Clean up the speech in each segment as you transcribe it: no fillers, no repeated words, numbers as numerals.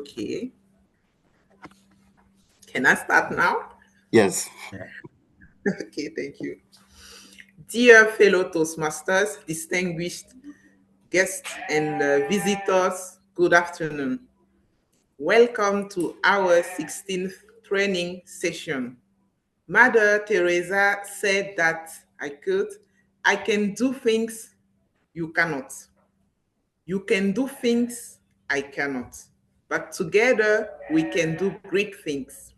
Okay. Can I start now? Yes. Okay, thank you. Dear fellow Toastmasters, distinguished guests and visitors, good afternoon. Welcome to our 16th training session. Mother Teresa said that I can do things you cannot. You can do things I cannot. But together we can do great things.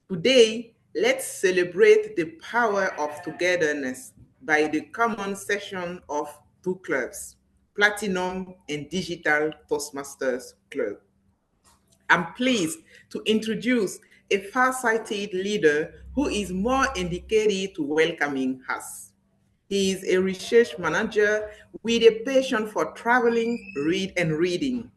Today, let's celebrate the power of togetherness by the common session of two clubs, Platinum and Digital Toastmasters Club. I'm pleased to introduce a far-sighted leader who is more indicated to welcoming us. He is a research manager with a passion for traveling, reading.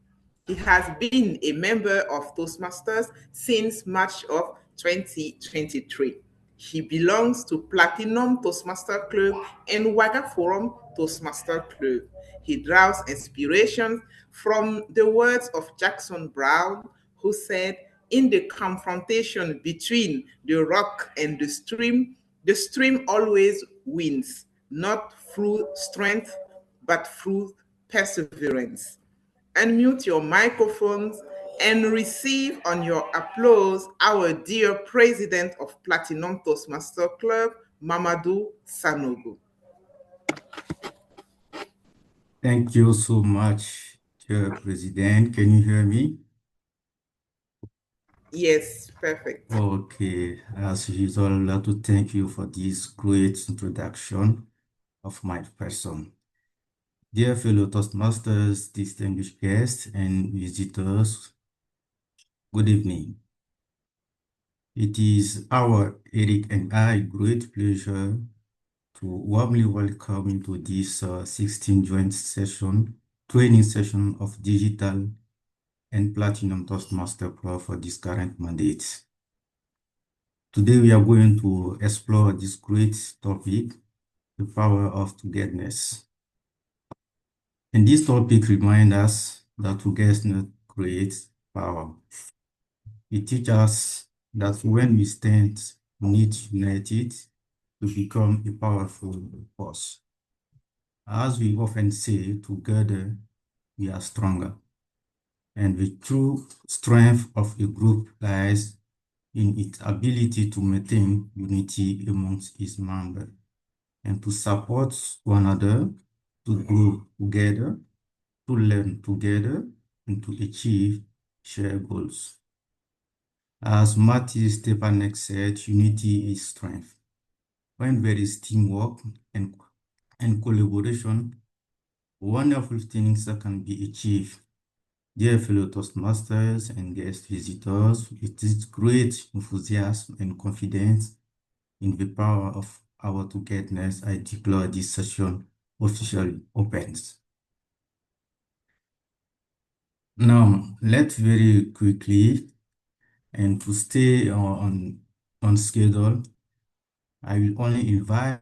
He has been a member of Toastmasters since March of 2023. He belongs to Platinum Toastmaster Club and Waga Forum Toastmaster Club. He draws inspiration from the words of Jackson Brown, who said, in the confrontation between the rock and the stream always wins, not through strength, but through perseverance. Unmute your microphones and receive on your applause our dear president of Platinum Toastmaster Club, Mamadou Sanogo. Thank you so much, dear President. Can you hear me? Yes, perfect. Okay, as usual, I'd like to thank you for this great introduction of my person. Dear fellow Toastmasters, distinguished guests and visitors, good evening. It is our Eric and I great pleasure to warmly welcome into this 16th joint training session of Digital and Platinum Toastmaster Club for this current mandate. Today we are going to explore this great topic, the power of togetherness. And this topic reminds us that togetherness creates power. It teaches us that when we stand united, we become a powerful force. As we often say, together we are stronger. And the true strength of a group lies in its ability to maintain unity amongst its members and to support one another, to grow together, to learn together, and to achieve shared goals. As Matthew Stepanek said, unity is strength. When there is teamwork and collaboration, wonderful things that can be achieved. Dear fellow Toastmasters and guest visitors, it is great enthusiasm and confidence in the power of our togetherness I declare this session officially opens. Now, let's very quickly, and to stay on schedule, I will only invite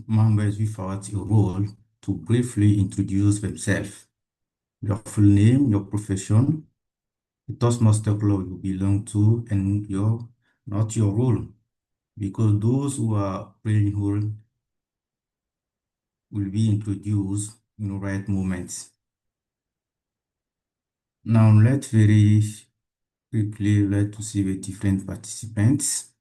members without a role to briefly introduce themselves. Your full name, your profession, the Toastmaster Club you belong to, and not your role. Because those who are playing role will be introduced in the right moments. Now let's very quickly to see the different participants.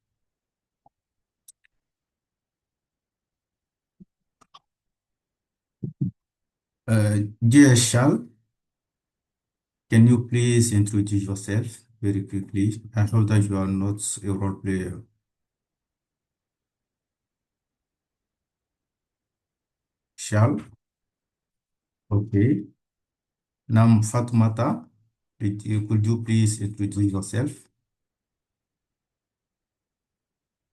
Dear Shal, can you please introduce yourself very quickly? I hope that you are not a role player. Shal? Okay. Now, Fatoumata, could you please introduce yourself?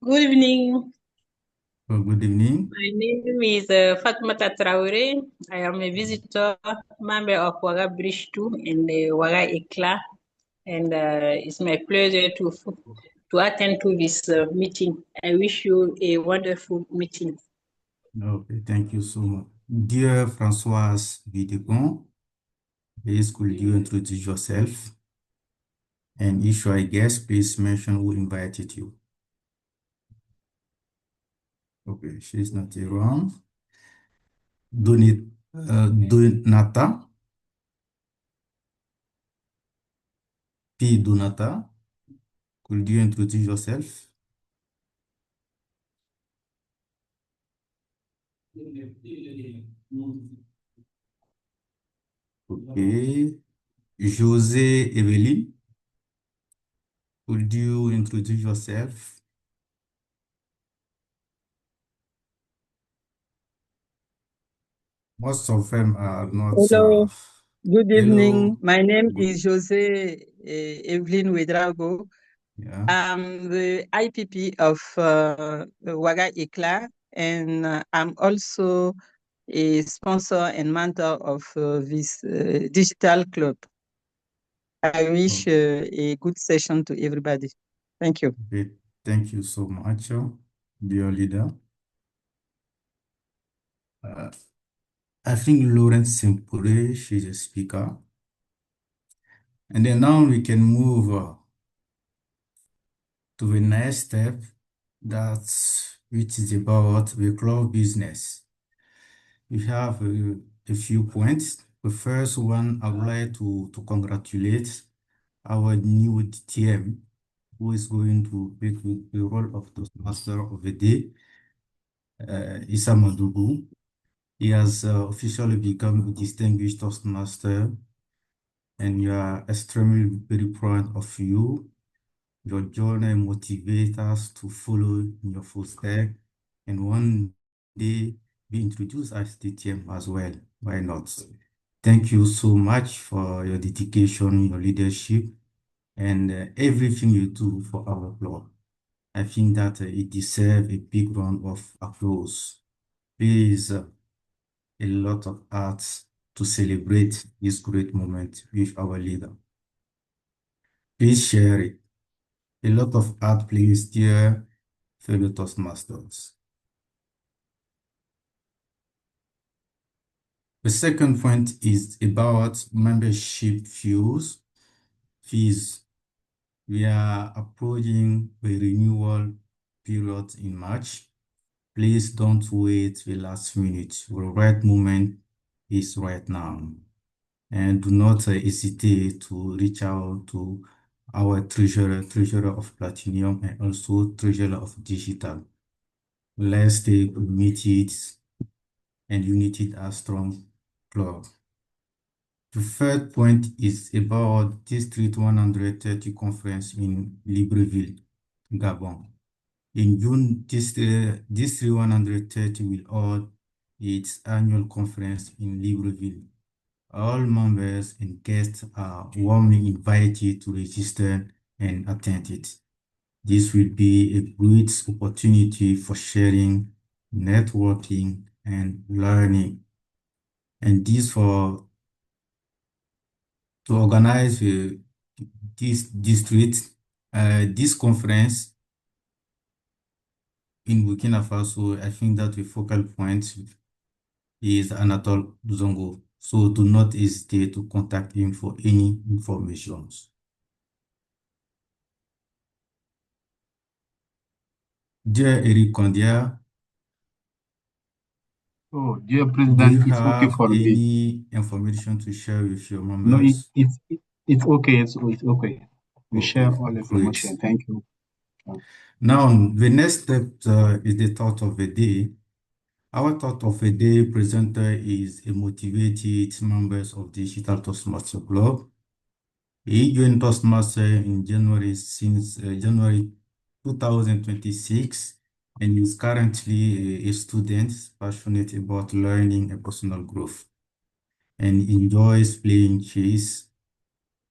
Good evening. Good evening. My name is Fatmata Traore. I am a visitor, member of Waga Bridge 2 and Waga Ekla. And it's my pleasure to attend to this meeting. I wish you a wonderful meeting. Okay, thank you so much. Dear Françoise Videgon, please could you introduce yourself? And if you are a guest, please mention who invited you. Okay, she's not around. Donata. P. Donata. Could you introduce yourself? Okay. José Evelyn. Could you introduce yourself? Most of them are not. Hello, good evening. Hello. My name Good. is Jose Evelyn Wedrago. Yeah. I'm the IPP of Waga Eclat, and I'm also a sponsor and mentor of this digital club. I wish a good session to everybody. Thank you. Okay. Thank you so much, dear leader. I think Lawrence Simpure, she's a speaker. And then now we can move to the next step, which is about the club business. We have a few points. The first one, I would like to congratulate our new DTM, who is going to take the role of Toastmaster of the Day, Issa Madougou. He has officially become a distinguished Toastmaster, and we are extremely very proud of you. Your journey motivates us to follow in your footsteps and one day be introduced as DTM as well. Why not? Thank you so much for your dedication, your leadership, and everything you do for our club. I think that it deserves a big round of applause. Please, a lot of arts to celebrate this great moment with our leader. Please share it. A lot of art, please, dear fellow Toastmasters. The second point is about membership fees. We are approaching the renewal period in March. Please don't wait the last minute. The right moment is right now. And do not hesitate to reach out to our treasurer of Platinum, and also treasurer of Digital. Let's stay committed and united as strong club. The third point is about District 130 conference in Libreville, Gabon. In June, District 130 will hold its annual conference in Libreville. All members and guests are warmly invited to register and attend it. This will be a great opportunity for sharing, networking, and learning. And this to organize this conference in Burkina Faso. I think that the focal point is Anatole Zongo. So do not hesitate to contact him for any information. Dear Eric Kondia, Oh, dear do President, you it's okay have for me. any information to share with your No, members? it's okay. It's okay. We share Okay, all great. information. Thank you. Now, the next step is the thought of the day. Our thought of the day presenter is a motivated member of Digital Toastmaster-Club. He joined Toastmaster in January since January 2026, and is currently a student passionate about learning and personal growth, and enjoys playing chess.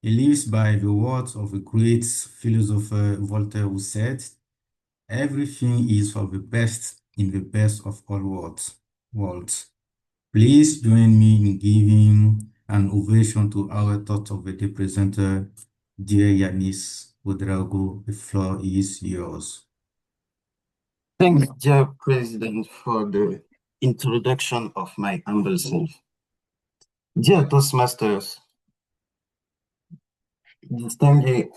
He lives by the words of a great philosopher Voltaire, who said, "Everything is for the best in the best of all worlds." Please join me in giving an ovation to our thought of the day presenter, dear Yanis Ouedraogo. The floor is yours. Thanks, dear President, for the introduction of my humble self. Dear Toastmasters, Distinguished,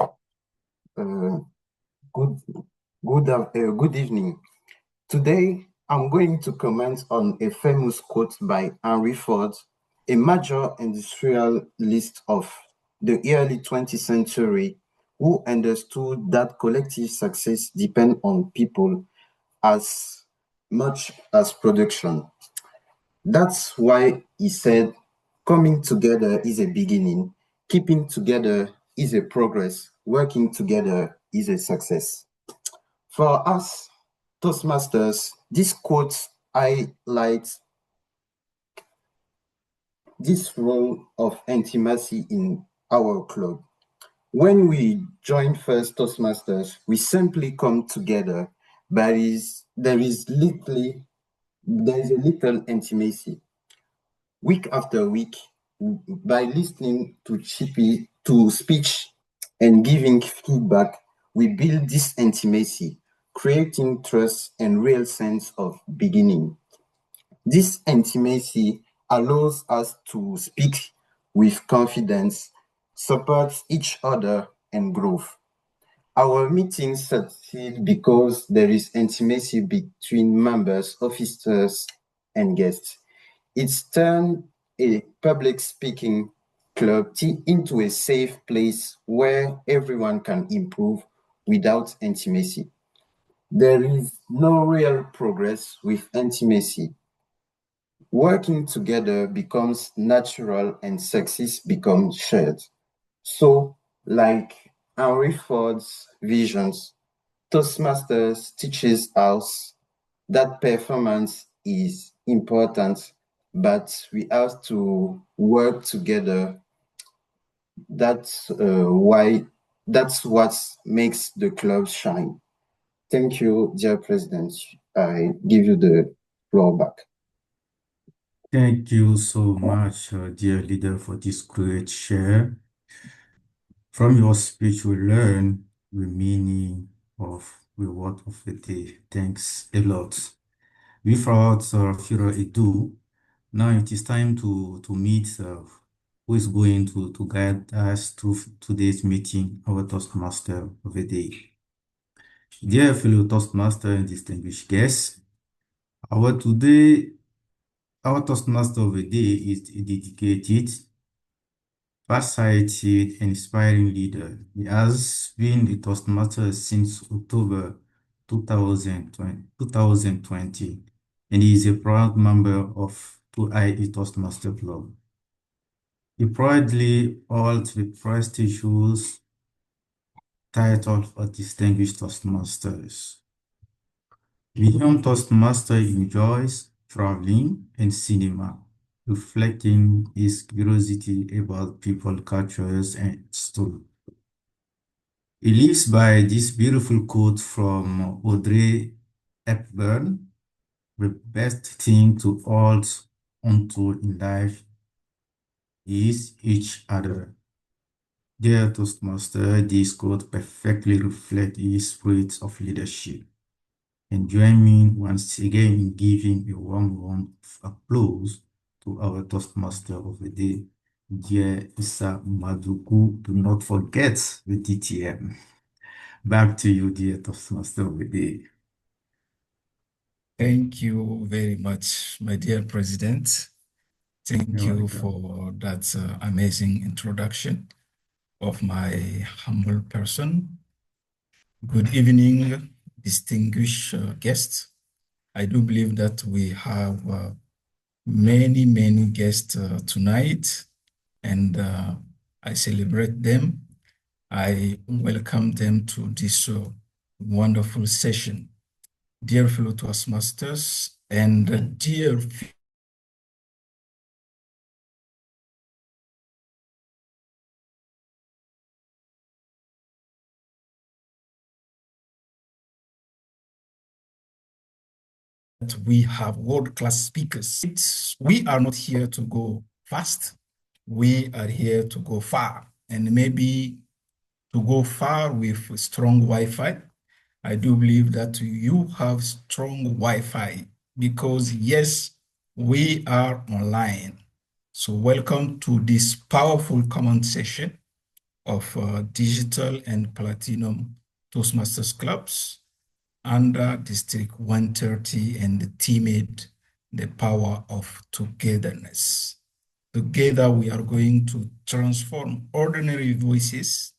good evening. Today, I'm going to comment on a famous quote by Henry Ford, a major industrialist of the early 20th century, who understood that collective success depends on people as much as production. That's why he said, coming together is a beginning, keeping together is a progress, working together is a success. For us, Toastmasters, this quote highlights this role of intimacy in our club. When we join first Toastmasters, we simply come together, but there is a little intimacy. Week after week, by listening to speech and giving feedback, we build this intimacy, creating trust and real sense of beginning. This intimacy allows us to speak with confidence, support each other, and grow. Our meetings succeed because there is intimacy between members, officers, and guests. It's turned a public speaking club into a safe place where everyone can improve without intimacy. There is no real progress with intimacy. Working together becomes natural and success becomes shared. So, like Henry Ford's visions, Toastmasters teaches us that performance is important, but we have to work together. That's what makes the club shine. Thank you, dear President. I give you the floor back. Thank you so much, dear leader, for this great share. From your speech, we learn the meaning of the word of the day. Thanks a lot. Without further ado, now it is time to meet who is going to guide us through today's meeting, our Toastmaster of the day. Dear fellow Toastmaster and distinguished guests, our Toastmaster of the day is dedicated, passionate, and inspiring leader. He has been a Toastmaster since October 2020, and he is a proud member of 2IE Toastmaster Club. He proudly holds the prestigious title of Distinguished Toastmasters. The young Toastmaster enjoys traveling and cinema, reflecting his curiosity about people, cultures, and story. He lives by this beautiful quote from Audrey Hepburn: "The best thing to hold onto in life is each other." Dear Toastmaster, this quote perfectly reflects his spirit of leadership. And join me once again in giving a warm round of applause to our Toastmaster of the day, dear Issa Maduku. Do not forget the DTM. Back to you, dear Toastmaster of the day. Thank you very much, my dear President. Thank you for that amazing introduction of my humble person. Good evening, distinguished guests. I do believe that we have many guests tonight, and I celebrate them. I welcome them to this wonderful session. Dear fellow Toastmasters and dear we have world-class speakers. We are not here to go fast. We are here to go far, and maybe to go far with strong Wi-Fi. I do believe that you have strong Wi-Fi because yes, we are online. So welcome to this powerful common session. of Digital and Platinum Toastmasters clubs under District 130 and the teammate, The Power of Togetherness. Together, we are going to transform ordinary voices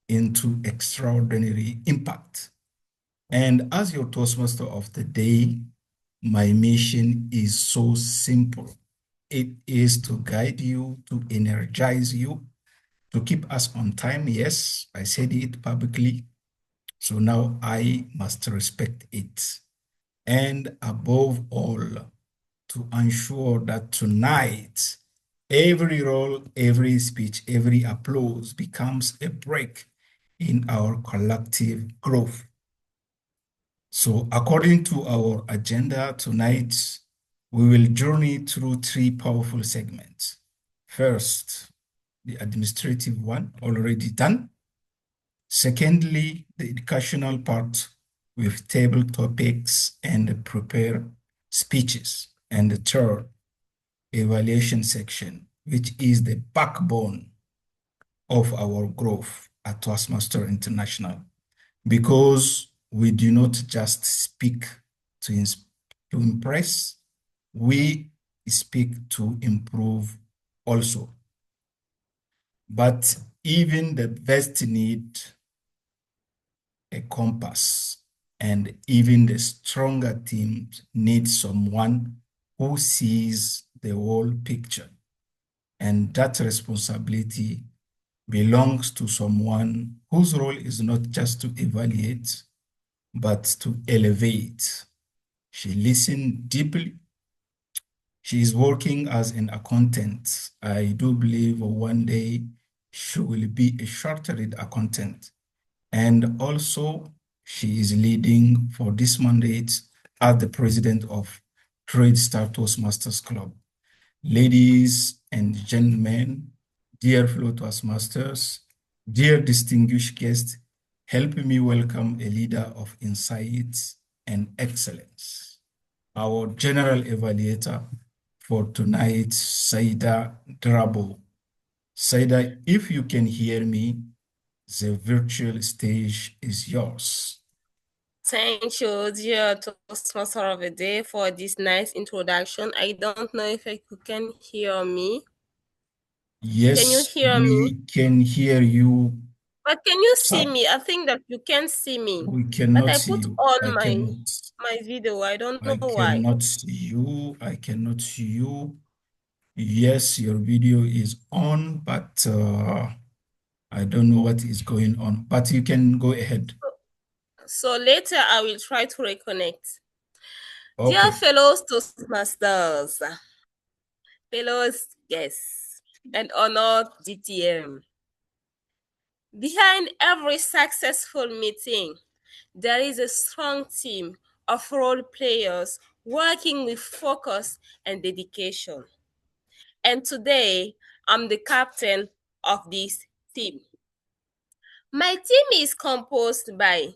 into extraordinary impact. And as your Toastmaster of the day, my mission is so simple. It is to guide you, to energize you, to keep us on time. Yes, I said it publicly. So now I must respect it. And above all, to ensure that tonight, every role, every speech, every applause becomes a break in our collective growth. So according to our agenda tonight, we will journey through three powerful segments. First, the administrative one, already done. Secondly, the educational part with table topics and prepared speeches. And the third, evaluation section, which is the backbone of our growth at Toastmaster International, because we do not just speak to impress, we speak to improve also. But even the best need a compass, and even the stronger teams need someone who sees the whole picture. And that responsibility belongs to someone whose role is not just to evaluate, but to elevate. She listened deeply. She is working as an accountant. I do believe one day she will be a chartered accountant. And also, she is leading for this mandate as the president of Trade Star Toastmasters'Club. Ladies and gentlemen, dear fellow Toastmasters, dear distinguished guests, help me welcome a leader of insights and excellence, our general evaluator for tonight, Saida Drabo. Saida, if you can hear me, the virtual stage is yours. Thank you, dear Toastmaster of the Day, for this nice introduction. I don't know if you can hear me. Yes, can you hear we me? can hear you. But can you see me? I think that you can see me. We cannot but I see put you. on I my video. I don't know I why. cannot see you. I cannot see you. Yes, your video is on, but I don't know what is going on. But you can go ahead. So later I will try to reconnect. Okay. Dear fellows Toastmasters, fellows guests, and honored DTM. Behind every successful meeting, there is a strong team of role players working with focus and dedication. And today, I'm the captain of this team. My team is composed by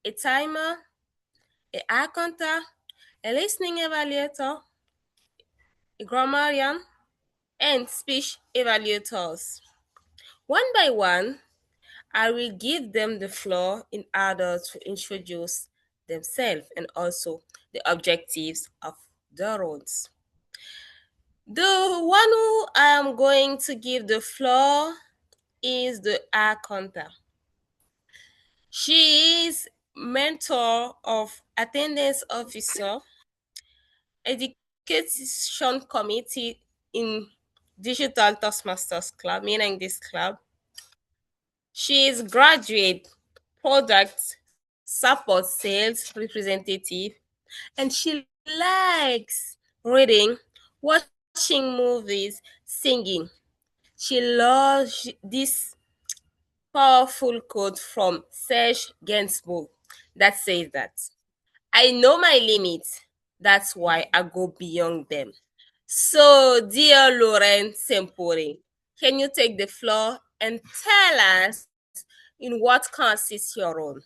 a timer, a accountant, a listening evaluator, a grammarian, and speech evaluators. One by one, I will give them the floor in order to introduce themselves and also the objectives of the roles. The one who I am going to give the floor is the accountant. She is mentor of attendance officer, education committee in Digital Toastmasters'Club, meaning this club. She is graduate product support sales representative, and she likes reading, watching movies, singing. She loves this powerful quote from Serge Gainsbourg that says that I know my limits, that's why I go beyond them. So, dear Laurent Sempori, can you take the floor and tell us in what consists your role?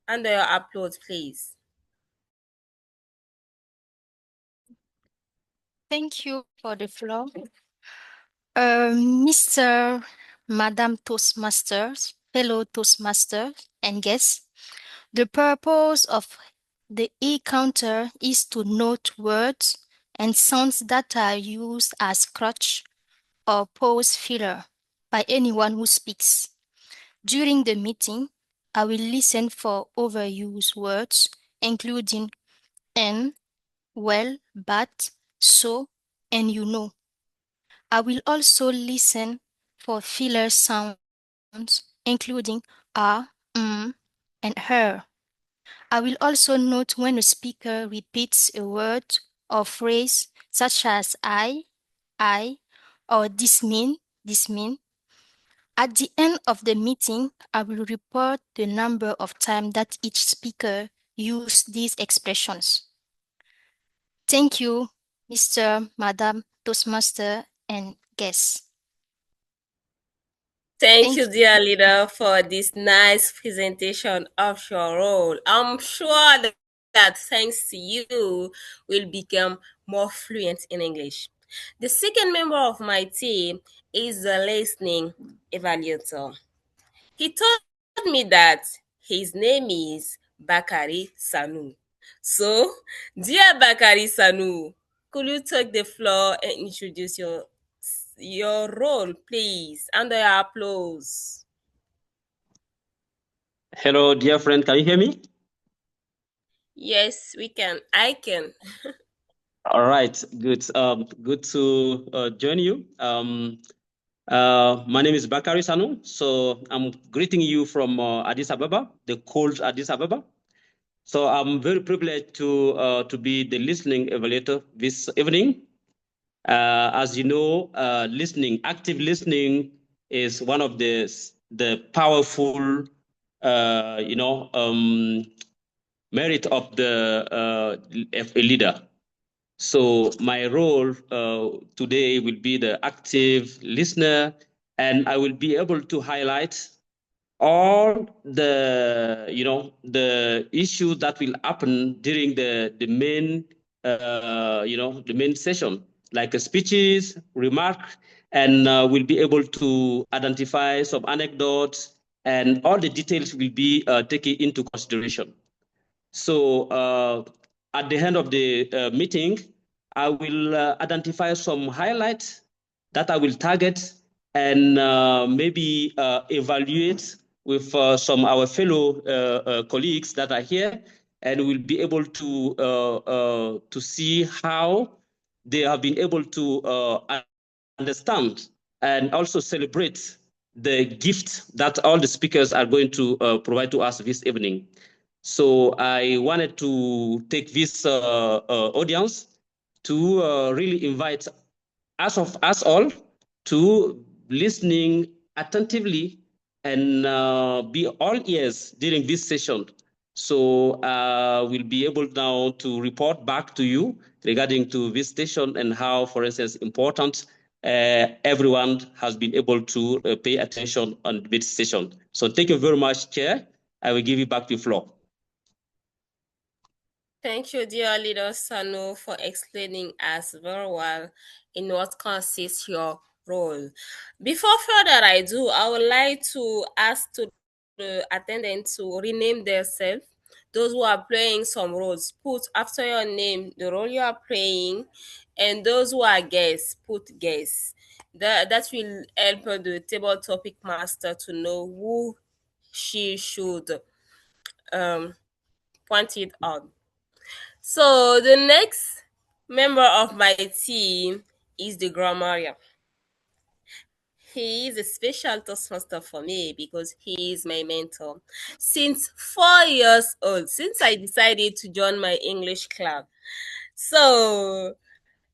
Under your upload, please. Thank you for the floor. Mr. Madam Toastmasters, fellow Toastmasters, and guests. The purpose of the e-counter is to note words and sounds that are used as crutch or pause filler by anyone who speaks. During the meeting, I will listen for overused words, including and, well, but, so, and you know. I will also listen for filler sounds, including a, and her. I will also note when a speaker repeats a word or phrase such as I, or this mean. At the end of the meeting, I will report the number of times that each speaker used these expressions. Thank you, Mr. Madam Toastmaster and guests. Thank you, dear leader, for this nice presentation of your role. I'm sure that thanks to you, will become more fluent in English. The second member of my team is the listening evaluator. He told me that his name is Bakari Sanu. So, dear Bakari Sanu, could you take the floor and introduce your role, please, under your applause? Hello, dear friend. Can you hear me? Yes, we can. I can. All right, good. Good to join you. My name is Bakari Sanu. So I'm greeting you from Addis Ababa, the cold Addis Ababa. So I'm very privileged to be the listening evaluator this evening. As you know, active listening is one of the powerful, merit of a leader. So my role today will be the active listener, and I will be able to highlight all the issues that will happen during the main the main session, like speeches, remarks, and we'll be able to identify some anecdotes, and all the details will be taken into consideration. So at the end of the meeting, I will identify some highlights that I will target and maybe evaluate with some our fellow colleagues that are here, and we'll be able to see how they have been able to understand and also celebrate the gift that all the speakers are going to provide to us this evening. So I wanted to take this audience to really invite us all to listening attentively and be all ears during this session. So we'll be able now to report back to you regarding to this session and how, for instance, important everyone has been able to pay attention on this session. So thank you very much, Chair. I will give you back the floor. Thank you, dear leader Sanu, for explaining us very well in what consists your role. Before further ado, I would like to ask to the attendant to rename themselves. Those who are playing some roles, put after your name the role you are playing, and those who are guests, put guests. That will help the table topic master to know who she should point it out. So the next member of my team is the grammarian. He is a special Toastmaster for me because he is my mentor. Since 4 years old, since I decided to join my English club. So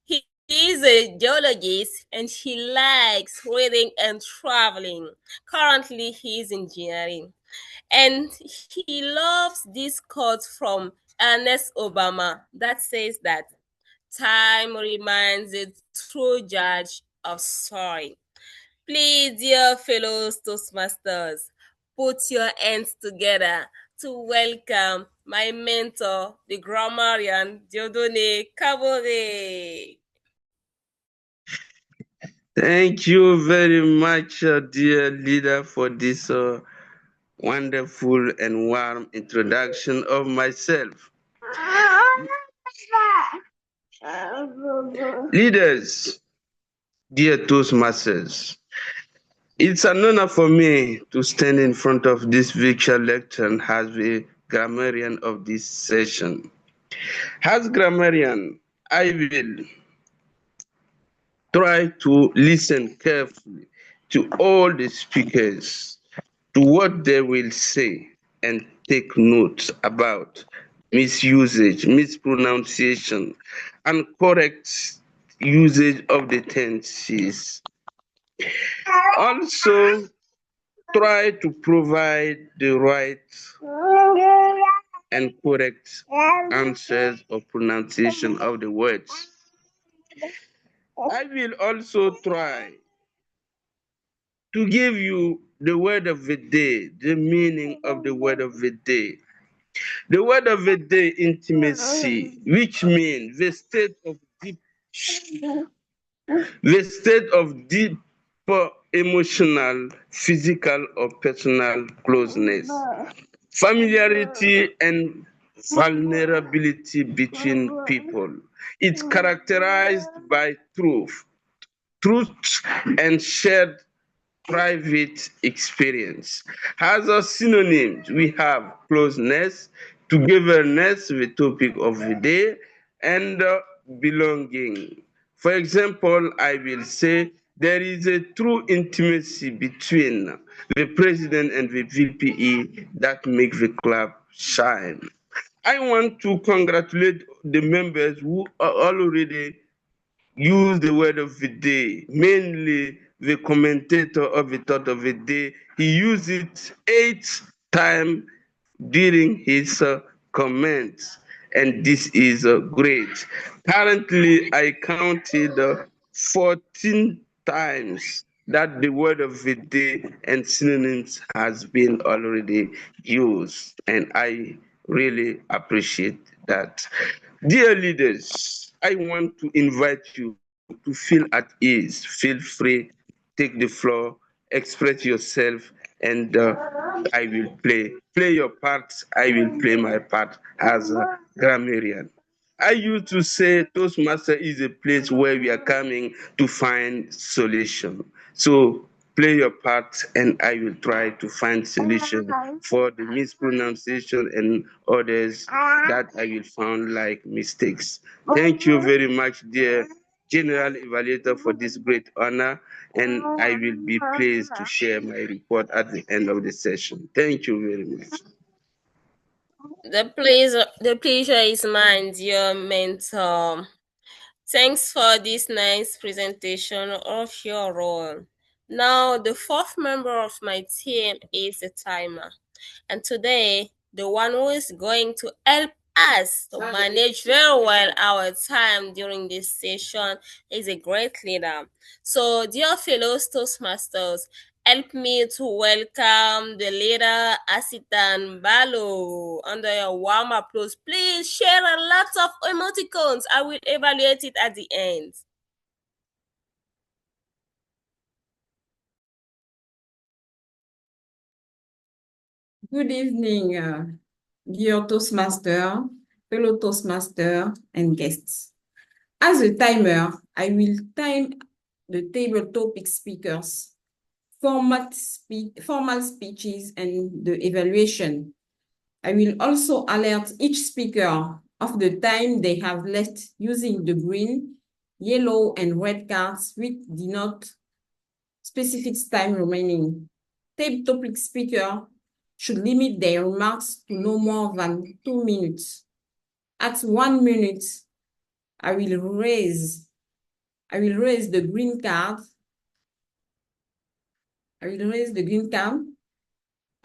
he is a geologist and he likes reading and traveling. Currently, he is engineering. And he loves this quote from Ernest Obama that says that time remains the true judge of story. Please, dear fellow Toastmasters, put your hands together to welcome my mentor, the grammarian Dieudonné Kabore. Thank you very much, dear leader, for this wonderful and warm introduction of myself. Leaders, dear Toastmasters, it's an honor for me to stand in front of this virtual lecture as the grammarian of this session. As grammarian, I will try to listen carefully to all the speakers, to what they will say, and take notes about misusage, mispronunciation, and correct usage of the tenses. Also, try to provide the right and correct answers or pronunciation of the words. I will also try to give you the word of the day, the meaning of the word of the day. The word of the day, intimacy, which means the state of deep emotional, physical, or personal closeness, familiarity, and vulnerability between people. It's characterized by truth and shared private experience. As a synonyms, we have closeness, togetherness, the topic of the day, and belonging. For example, I will say there is a true intimacy between the president and the VPE that makes the club shine. I want to congratulate the members who are already use the word of the day, mainly the commentator of the thought of the day. He used it 8 times during his comments, and this is great. Currently, I counted 14 times that the word of the day and synonyms has been already used, and I really appreciate that. Dear leaders, I want to invite you to feel at ease, feel free, take the floor, express yourself, and I will play your part. I will play my part as a grammarian. I used to say Toastmaster is a place where we are coming to find solution. So play your part, and I will try to find solution for the mispronunciation and others that I will find like mistakes. Thank you very much, dear General Evaluator, for this great honor, and I will be pleased to share my report at the end of the session. Thank you very much. The pleasure is mine, dear mentor. Thanks for this nice presentation of your role. Now, the fourth member of my team is a timer. And today, the one who is going to help us to manage very well our time during this session is a great leader. So, dear fellow Toastmasters, help me to welcome the leader, Asitan Balo. Under your warm applause, please share a lot of emoticons. I will evaluate it at the end. Good evening, dear Toastmaster, fellow Toastmaster, and guests. As a timer, I will time the table topic speakers, formal speeches, and the evaluation. I will also alert each speaker of the time they have left using the green, yellow, and red cards which denote specific time remaining. Table topic speaker should limit their remarks to no more than 2 minutes. At 1 minute, I will raise the green card.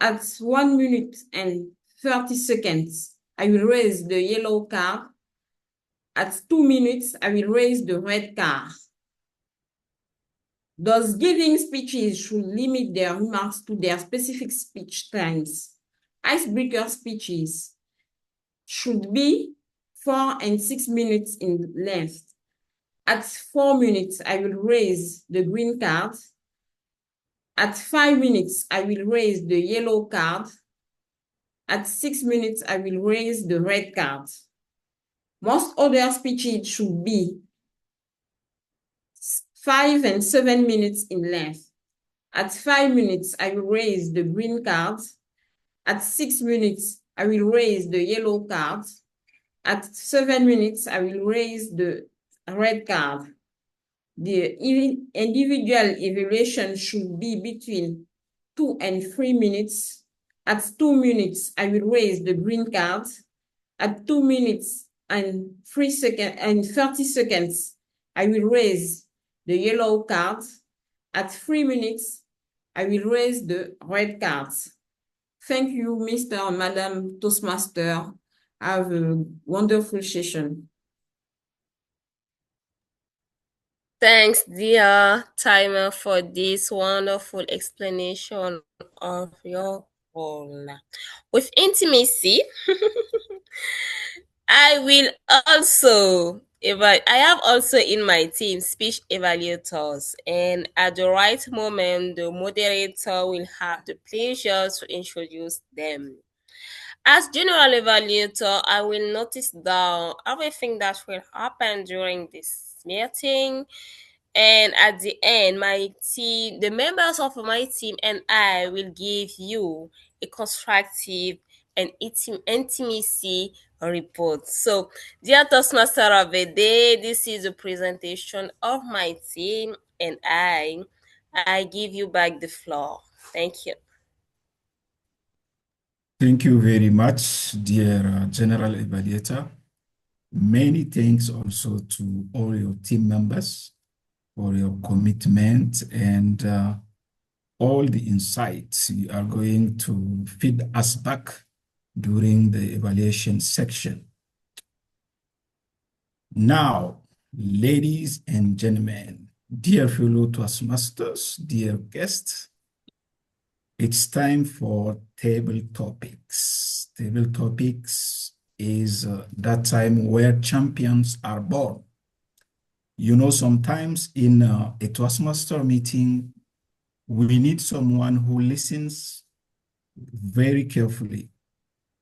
At 1 minute and 30 seconds, I will raise the yellow card. At 2 minutes, I will raise the red card. Those giving speeches should limit their remarks to their specific speech times. Icebreaker speeches should be 4 and 6 minutes in length. At 4 minutes, I will raise the green card. At 5 minutes, I will raise the yellow card. At 6 minutes, I will raise the red card. Most other speeches should be 5 and 7 minutes in length. At 5 minutes, I will raise the green card. At 6 minutes, I will raise the yellow card. At 7 minutes, I will raise the red card. The individual evaluation should be between 2 and 3 minutes. At 2 minutes, I will raise the green card. At 2 minutes and 30 seconds, I will raise the yellow card. At 3 minutes, I will raise the red cards. Thank you, Mr. and Madam Toastmaster. Have a wonderful session. Thanks, dear timer, for this wonderful explanation of your role. With intimacy, I have also in my team speech evaluators, and at the right moment, the moderator will have the pleasure to introduce them. As general evaluator, I will notice down everything that will happen during this meeting. And at the end, the members of my team and I will give you a constructive and intimacy report. So, dear Toastmaster of the day, this is a presentation of my team and I give you back the floor. Thank you. Thank you very much, dear General Evaluator. Many thanks also to all your team members for your commitment and all the insights you are going to feed us back during the evaluation section. Now, ladies and gentlemen, dear fellow Toastmasters, dear guests, it's time for table topics. Table topics is that time where champions are born. You know, sometimes in a Toastmaster meeting, we need someone who listens very carefully,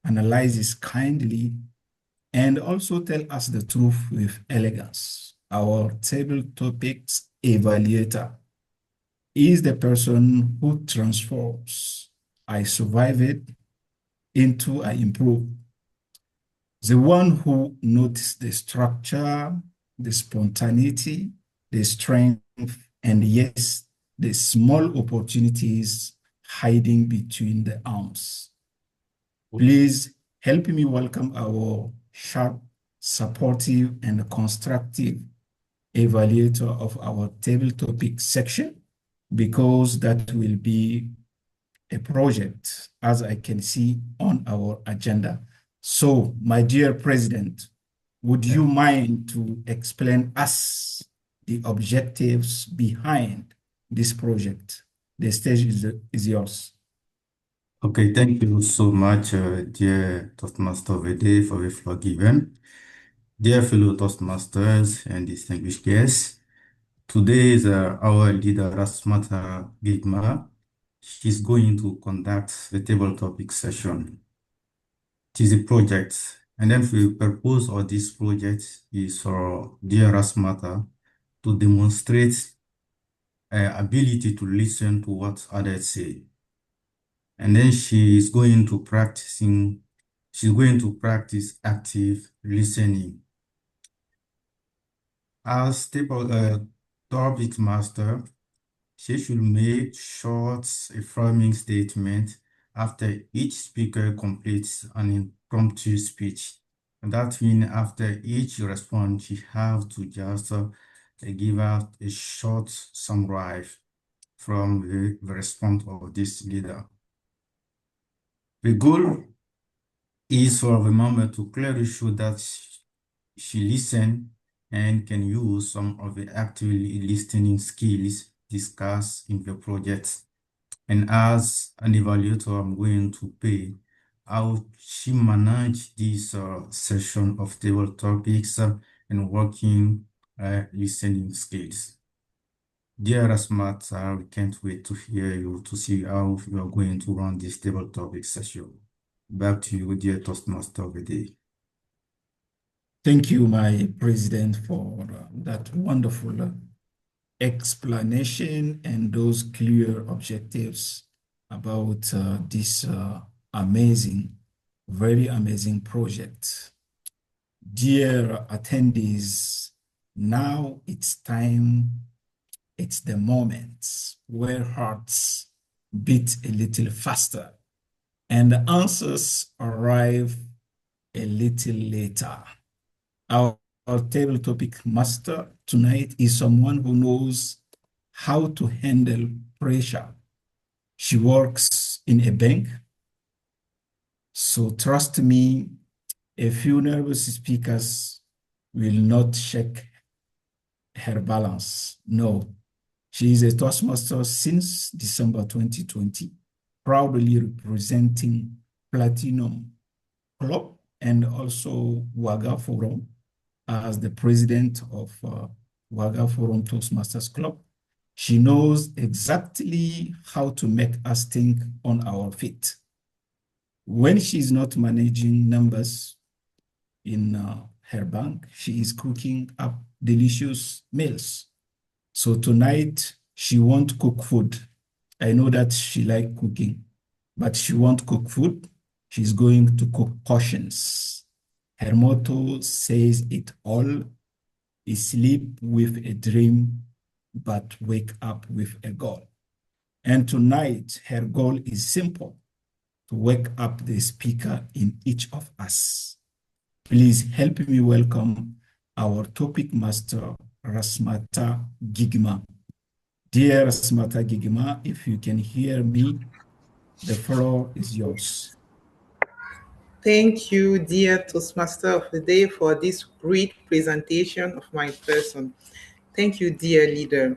analyzes kindly, and also tell us the truth with elegance. Our table topics evaluator is the person who transforms I survive it into I improve. The one who notices the structure, the spontaneity, the strength, and yes, the small opportunities hiding between the arms. Please help me welcome our sharp, supportive, and constructive evaluator of our table topic section, because that will be a project, as I can see on our agenda. So, my dear President, would you mind to explain us the objectives behind this project? The stage is yours. Okay, thank you so much, dear Toastmaster Vede, for the floor given. Dear fellow Toastmasters and distinguished guests, today is our leader, Rasmata Gigma. She's going to conduct the table topic session. It is a project, and then the purpose of this project is for dear Rasmata to demonstrate ability to listen to what others say. And then she's going to practice active listening. As topic master, she should make short, affirming statements after each speaker completes an impromptu speech. And that means after each response, she have to just give out a short summary from the response of this leader. The goal is for the member to clearly show that she listens and can use some of the actively listening skills discussed in the project. And as an evaluator, I'm going to pay how she managed this session of table topics and working listening skills. Dear Rasmata, we can't wait to hear you, to see how you are going to run this table topic session. Back to you, dear Toastmaster of the day. Thank you, my president, for that wonderful explanation and those clear objectives about this amazing, very amazing project. Dear attendees, now it's time, it's the moment where hearts beat a little faster and the answers arrive a little later. Our table topic master tonight is someone who knows how to handle pressure. She works in a bank, so trust me, a few nervous speakers will not shake her balance. No, she is a Toastmaster since December 2020, proudly representing Platinum Club and also Waga Forum as the president of Waga Forum Toastmasters'Club. She knows exactly how to make us think on our feet. When she's not managing numbers in her bank, she is cooking up delicious meals. So tonight, she won't cook food. I know that she likes cooking, but she won't cook food. She's going to cook portions. Her motto says it all: sleep with a dream, but wake up with a goal. And tonight, her goal is simple: to wake up the speaker in each of us. Please help me welcome our topic master, Rasmata Gigma. Dear Rasmata Gigma, if you can hear me, the floor is yours. Thank you, dear Toastmaster of the Day, for this great presentation of my person. Thank you, dear leader.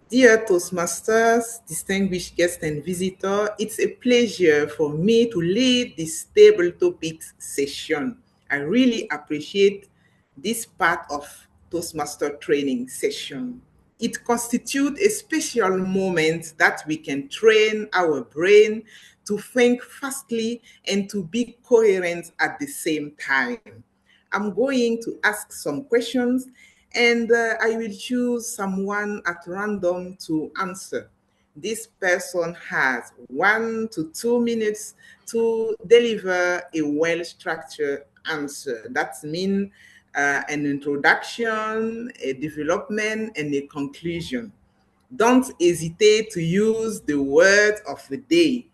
Dear Toastmasters, distinguished guests and visitor, it's a pleasure for me to lead this table topics session. I really appreciate this part of Toastmaster training session. It constitutes a special moment that we can train our brain to think fastly and to be coherent at the same time. I'm going to ask some questions and I will choose someone at random to answer. This person has 1 to 2 minutes to deliver a well-structured answer. That means an introduction, a development, and a conclusion. Don't hesitate to use the word of the day.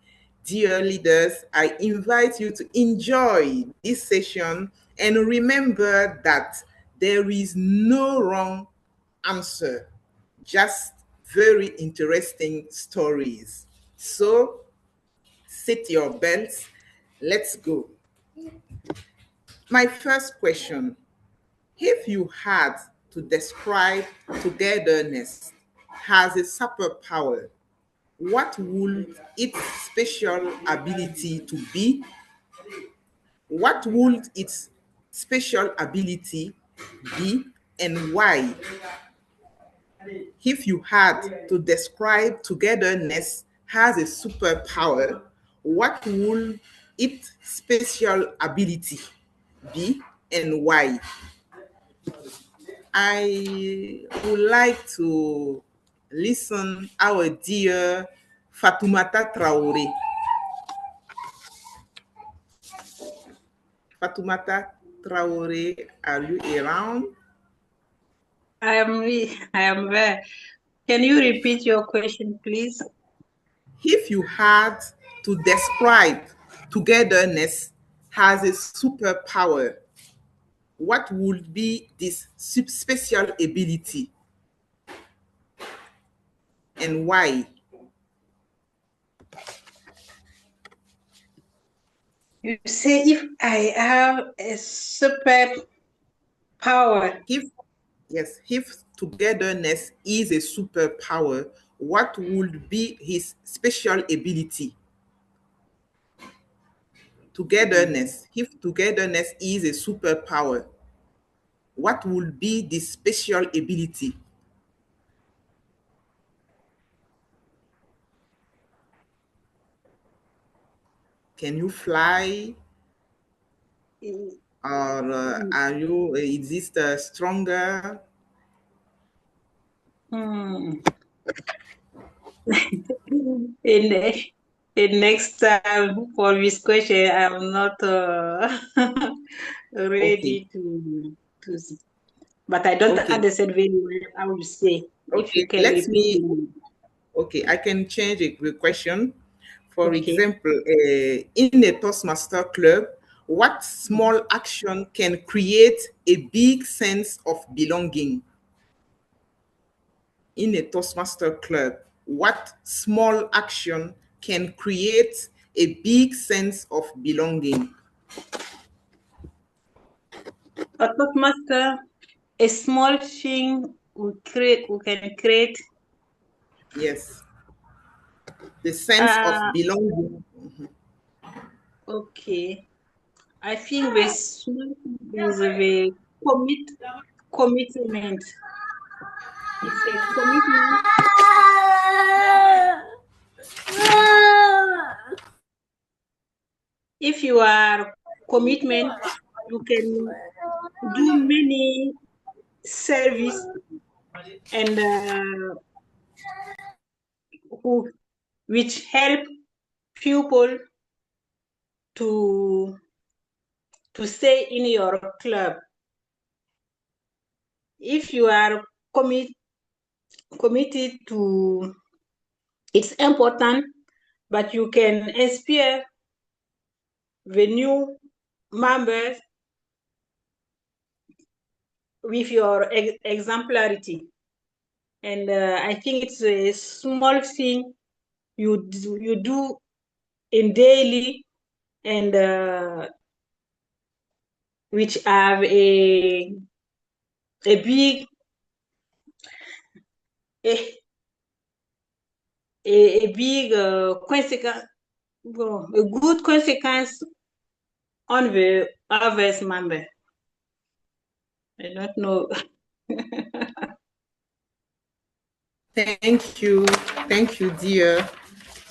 Dear leaders, I invite you to enjoy this session and remember that there is no wrong answer, just very interesting stories. So, sit your belts, let's go. My first question: if you had to describe togetherness as a superpower, what would its special ability to be? What would its special ability be and why? If you had to describe togetherness as a superpower, what would its special ability be and why? I would like to listen our dear Fatoumata Traoré. Fatoumata Traoré, are you around? I am there. Can you repeat your question, please? If you had to describe togetherness as a superpower, what would be this special ability and why? You say if I have a super power. If togetherness is a superpower, what would be his special ability? Togetherness. If togetherness is a superpower, what will be the special ability? Can you fly? Or are you exist stronger? In next time for this question, I'm not ready to see. But I don't understand very well how you say. If you can repeat. I can change the question. For example, in a Toastmaster club, what small action can create a big sense of belonging? In a Toastmaster club, what small action can create a big sense of belonging? A Toastmaster, a small thing we can create. Yes. The sense of belonging. Okay. I think the small thing is the commitment. It's a commitment. If you are commitment, you can do many service and which help people to stay in your club. If you are committed to, it's important, but you can inspire the new members with your exemplarity. And I think it's a small thing you do in daily, and which have a big consequence, a good consequence on the others member. I don't know. Thank you, dear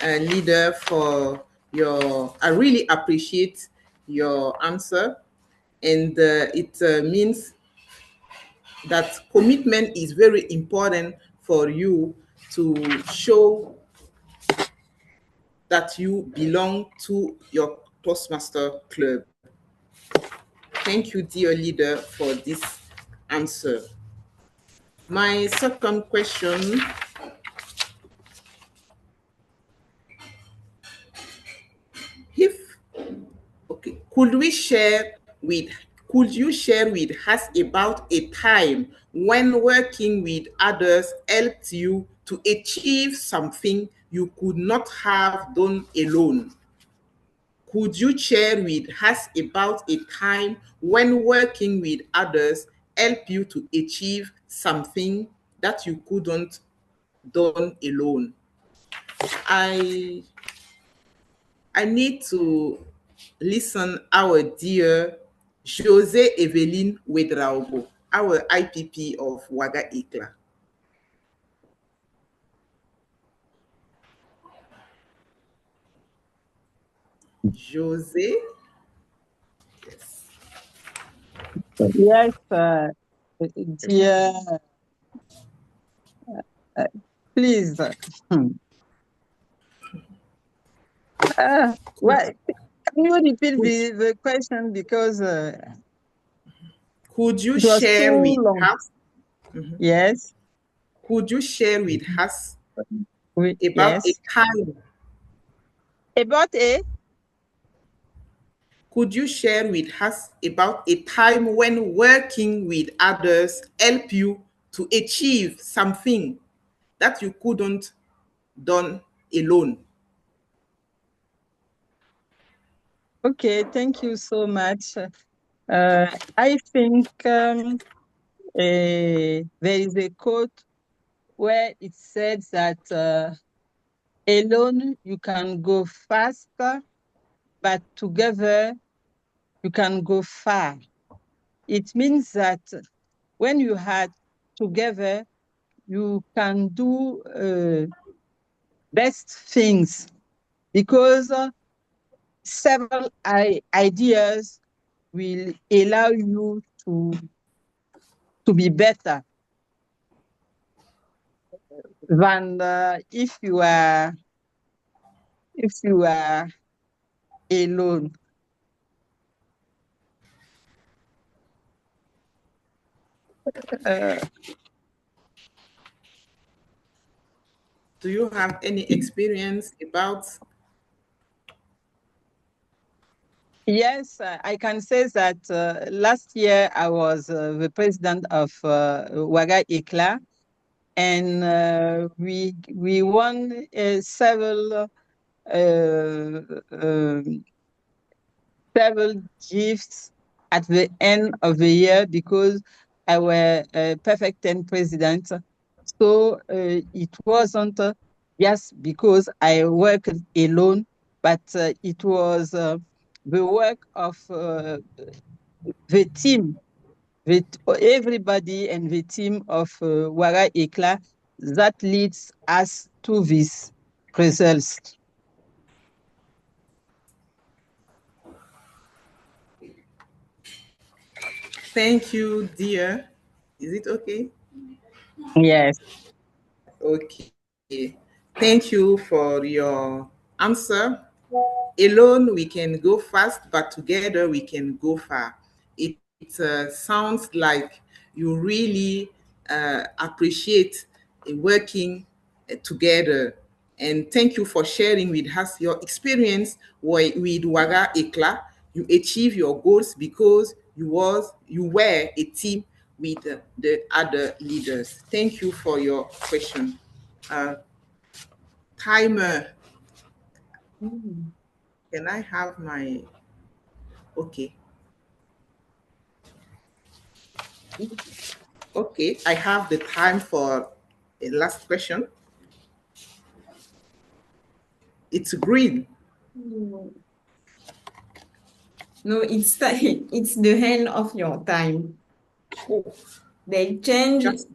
leader, for your. I really appreciate your answer, and it means that commitment is very important for you to show that you belong to your Toastmaster club. Thank you, dear leader, for this answer. My second question: could you share with us about a time when working with others helped you to achieve something you could not have done alone? Could you share with us about a time when working with others helped you to achieve something that you couldn't done alone? I need to listen our dear Jose Evelyn Wedraogo, our IPP of Waga Ikla. Jose? Yes, dear, please. Well, can you repeat the question, because could you it was share too with long. us? Yes. Could you share with us about yes. a time? About a? Could you share with us about a time when working with others helped you to achieve something that you couldn't done alone? Okay, thank you so much. I think there is a quote where it says that alone you can go faster, but together you can go far. It means that when you had together, you can do best things, because several ideas will allow you to be better than if you are alone. Do you have any experience about? Yes, I can say that last year I was the president of Waga Ekla, and we won several gifts at the end of the year, because I were perfect 10 president. So it wasn't just because I worked alone, but it was the work of the team, with everybody, and the team of Wara Ekla that leads us to these results. Thank you, dear. Is it okay? Yes. Okay. Thank you for your answer. Alone we can go fast, but together we can go far. It sounds like you really appreciate working together. And thank you for sharing with us your experience with Waga Ekla. You achieve your goals because you were a team with the other leaders. Thank you for your question. Timer. Can I have my? Okay. Okay, I have the time for a last question. It's green. No, it's the end of your time. Oh. They change it.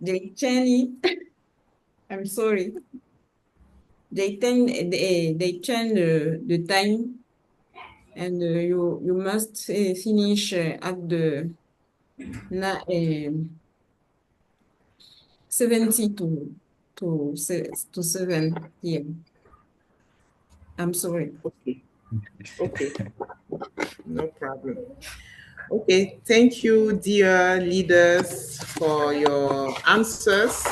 I'm sorry. They change the time, and you must finish at the 70 to 7 p.m. I'm sorry. Okay. Okay. No problem. Okay, thank you, dear leaders, for your answers.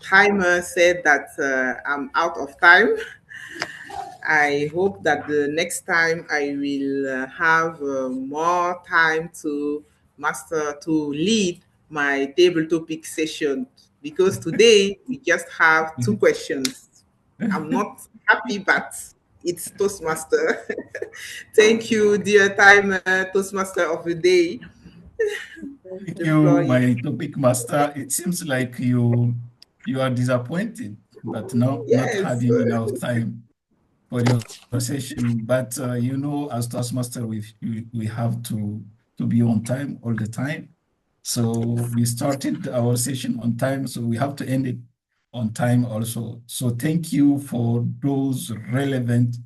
Timer said that I'm out of time. I hope that the next time I will have more time to lead my table topic session, because today we just have 2 questions. I'm not happy, but it's Toastmaster. Thank you, dear time Toastmaster of the day. Thank The you, floor is. my topic master. It seems like you are disappointed, but not Yes. having enough time for your session. But as Toastmaster, we have to be on time all the time. So we started our session on time, so we have to end it on time also. So thank you for those relevant,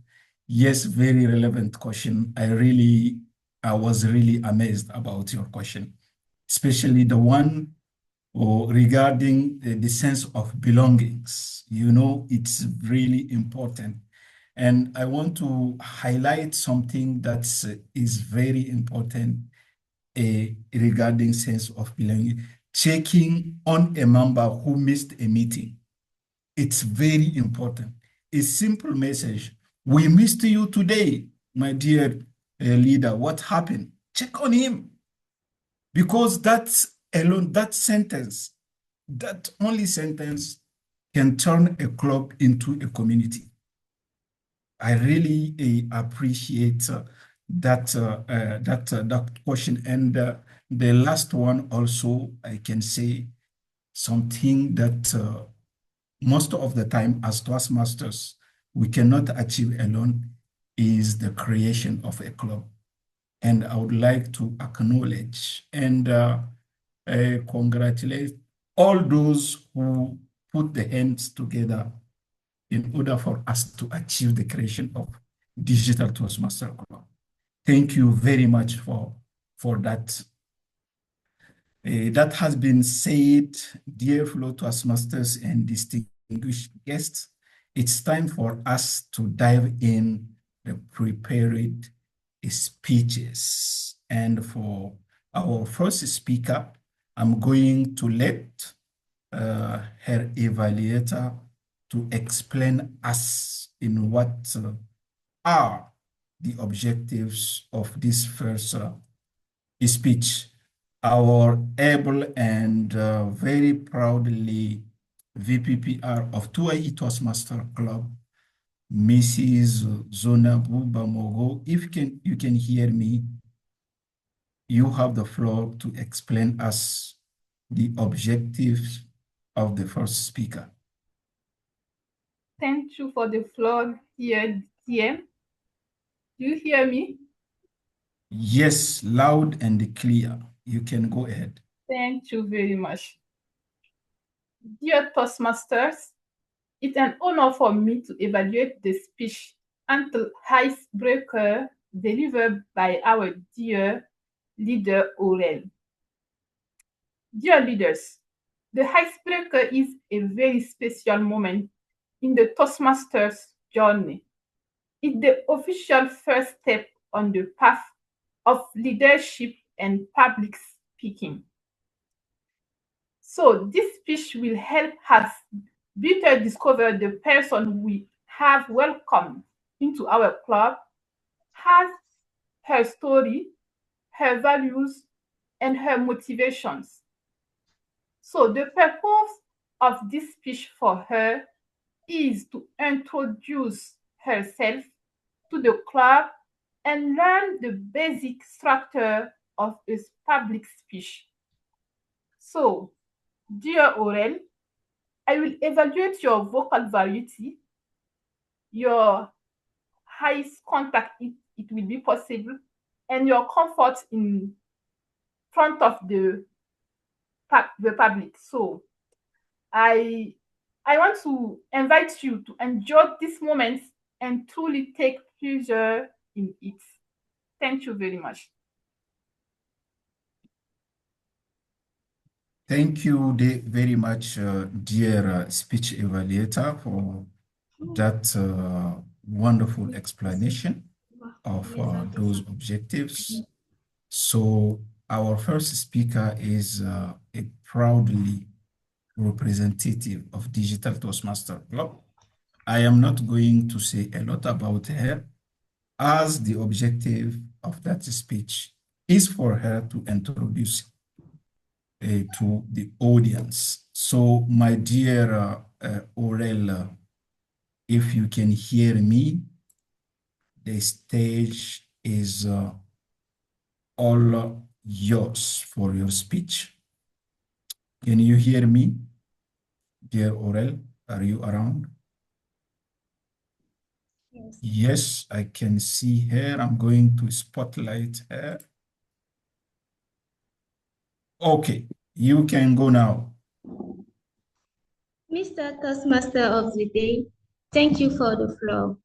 yes, very relevant question. I was really amazed about your question, especially the one regarding the sense of belongings. It's really important. And I want to highlight something that is very important regarding sense of belonging. Checking on a member who missed a meeting. It's very important. A simple message. We missed you today, my dear leader. What happened? Check on him. Because that's alone, that only sentence can turn a club into a community. I really appreciate that question. And the last one also, I can say something that most of the time as Toastmasters, we cannot achieve alone, is the creation of a club. And I would like to acknowledge and congratulate all those who put the hands together in order for us to achieve the creation of Digital Toastmaster Club. Thank you very much for that. That has been said, dear fellow Toastmasters and distinguished guests. It's time for us to dive in the prepared speeches. And for our first speaker, I'm going to let her evaluator to explain us in what are the objectives of this first speech. Our able and very proudly VPPR of 2IE Toastmaster Club, Mrs. Zonabu Bamogo. If you can hear me, you have the floor to explain us the objectives of the first speaker. Thank you for the floor here, DM. Do you hear me? Yes, loud and clear. You can go ahead. Thank you very much. Dear Toastmasters, it's an honor for me to evaluate the speech until icebreaker delivered by our dear leader Aurel. Dear leaders, the icebreaker is a very special moment in the Toastmasters journey. It's the official first step on the path of leadership and public speaking. So this speech will help us better discover the person we have welcomed into our club, has her story, her values, and her motivations. So the purpose of this speech for her is to introduce herself to the club and learn the basic structure of a public speech. So, dear Aurel, I will evaluate your vocal variety, your high contact, it will be possible, and your comfort in front of the public. So, I want to invite you to enjoy this moment and truly take pleasure in it. Thank you very much. Thank you very much, dear speech evaluator, for that wonderful explanation of those objectives. So our first speaker is a proudly representative of Digital Toastmaster Club. I am not going to say a lot about her, as the objective of that speech is for her to introduce to the audience. So my dear Aurel, if you can hear me, the stage is all yours for your speech. Can you hear me? Dear Aurel, are you around? Yes. Yes, I can see her. I'm going to spotlight her. Okay, you can go now. Mr. Toastmaster of the day, thank you for the floor.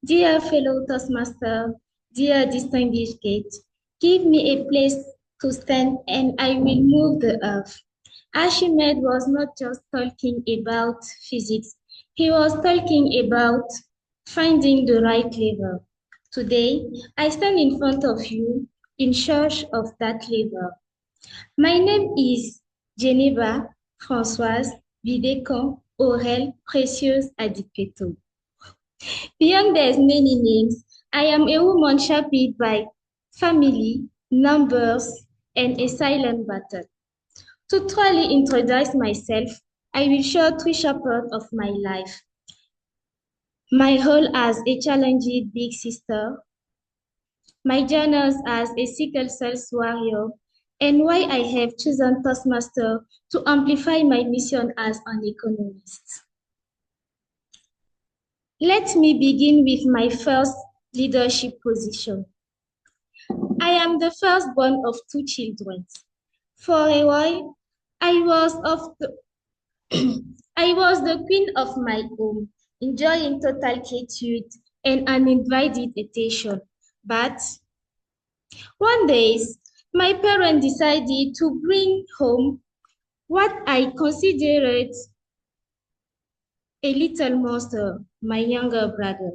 Dear fellow Toastmaster, dear distinguished guests, give me a place to stand and I will move the earth. Archimedes was not just talking about physics, he was talking about finding the right level. Today, I stand in front of you in search of that level. My name is Geneva Françoise Vidécon Aurel Précieuse Adipeto. Beyond these many names, I am a woman shaped by family, numbers, and a silent battle. To truly introduce myself, I will share three chapters of my life. My role as a challenging big sister, my journeys as a sickle cell warrior, and why I have chosen Toastmaster to amplify my mission as an economist. Let me begin with my first leadership position. I am the firstborn of two children. For a while, I was of the I was the queen of my home, enjoying total quietude and uninvited attention. But one day, my parents decided to bring home what I considered a little monster, my younger brother.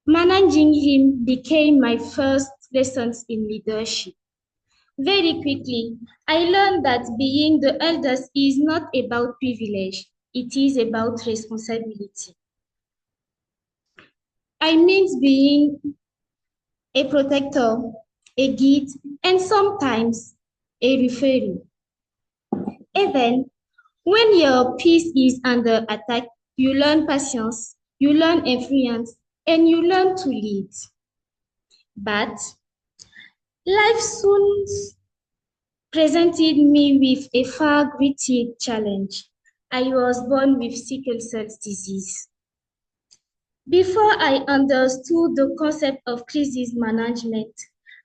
Managing him became my first lessons in leadership. Very quickly, I learned that being the eldest is not about privilege, it is about responsibility. I mean being a protector, a guide, and sometimes a referee. Even when your peace is under attack, you learn patience, you learn influence, and you learn to lead. But life soon presented me with a far greater challenge. I was born with sickle cell disease. Before I understood the concept of crisis management,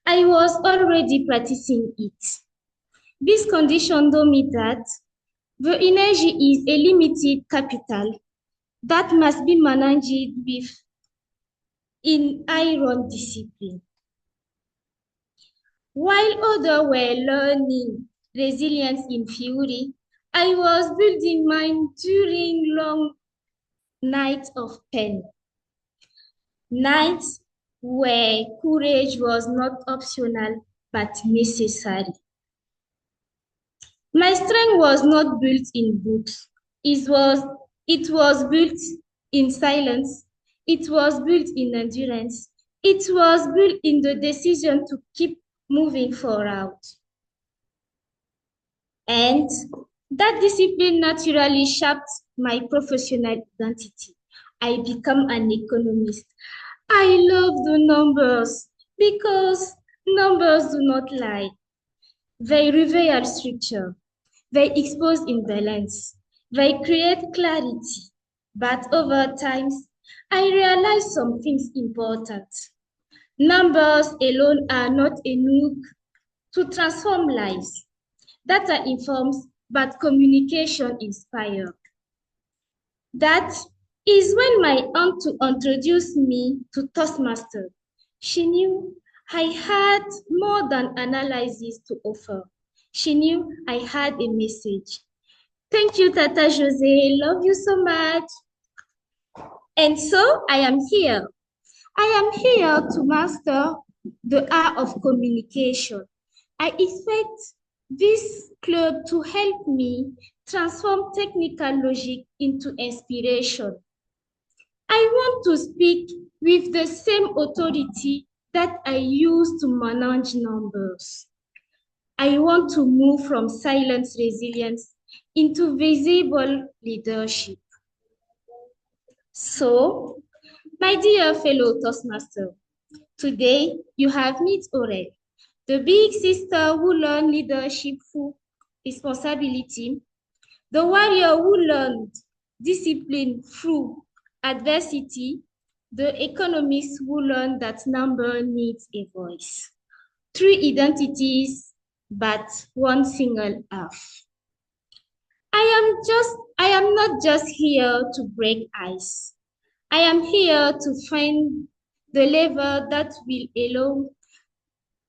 I was already practicing it. This condition told me that the energy is a limited capital that must be managed with iron discipline. While others were learning resilience in theory, I was building mine during long nights of pain. Nights where courage was not optional but necessary. My strength was not built in books. It was built in silence. It was built in endurance. It was built in the decision to keep moving forward. And that discipline naturally shaped my professional identity. I became an economist. I love the numbers because numbers do not lie. They reveal structure. They expose imbalance. They create clarity. But over time, I realized something important. Numbers alone are not enough to transform lives. Data informs, but communication inspires. That is when my aunt introduced me to Toastmasters. She knew I had more than analysis to offer. She knew I had a message. Thank you, Tata Jose. Love you so much. And so I am here. I am here to master the art of communication. I expect this club to help me transform technical logic into inspiration. I want to speak with the same authority that I use to manage numbers. I want to move from silent resilience into visible leadership. So, my dear fellow Toastmaster, today you have met Aurel, the big sister who learned leadership through responsibility, the warrior who learned discipline through adversity, the economist who learned that number needs a voice. Three identities, but one single earth. I am not just here to break ice. I am here to find the lever that will allow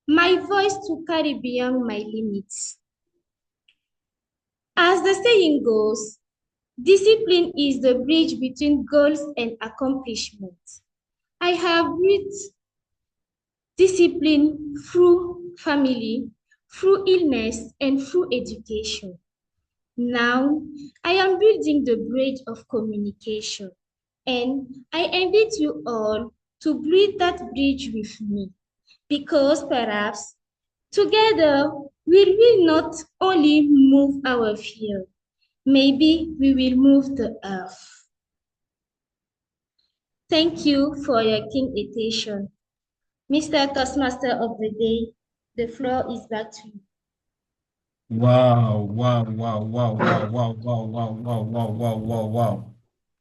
my voice to carry beyond my limits. As the saying goes, discipline is the bridge between goals and accomplishment. I have built discipline through family, through illness, and through education. Now, I am building the bridge of communication, and I invite you all to build that bridge with me, because perhaps together we will not only move our field, maybe we will move the earth. Thank you for your keen attention. Mr. Toastmaster of the Day, the floor is back to you. Wow, wow, wow, wow, wow, wow, wow, wow, wow, wow, wow, wow, wow.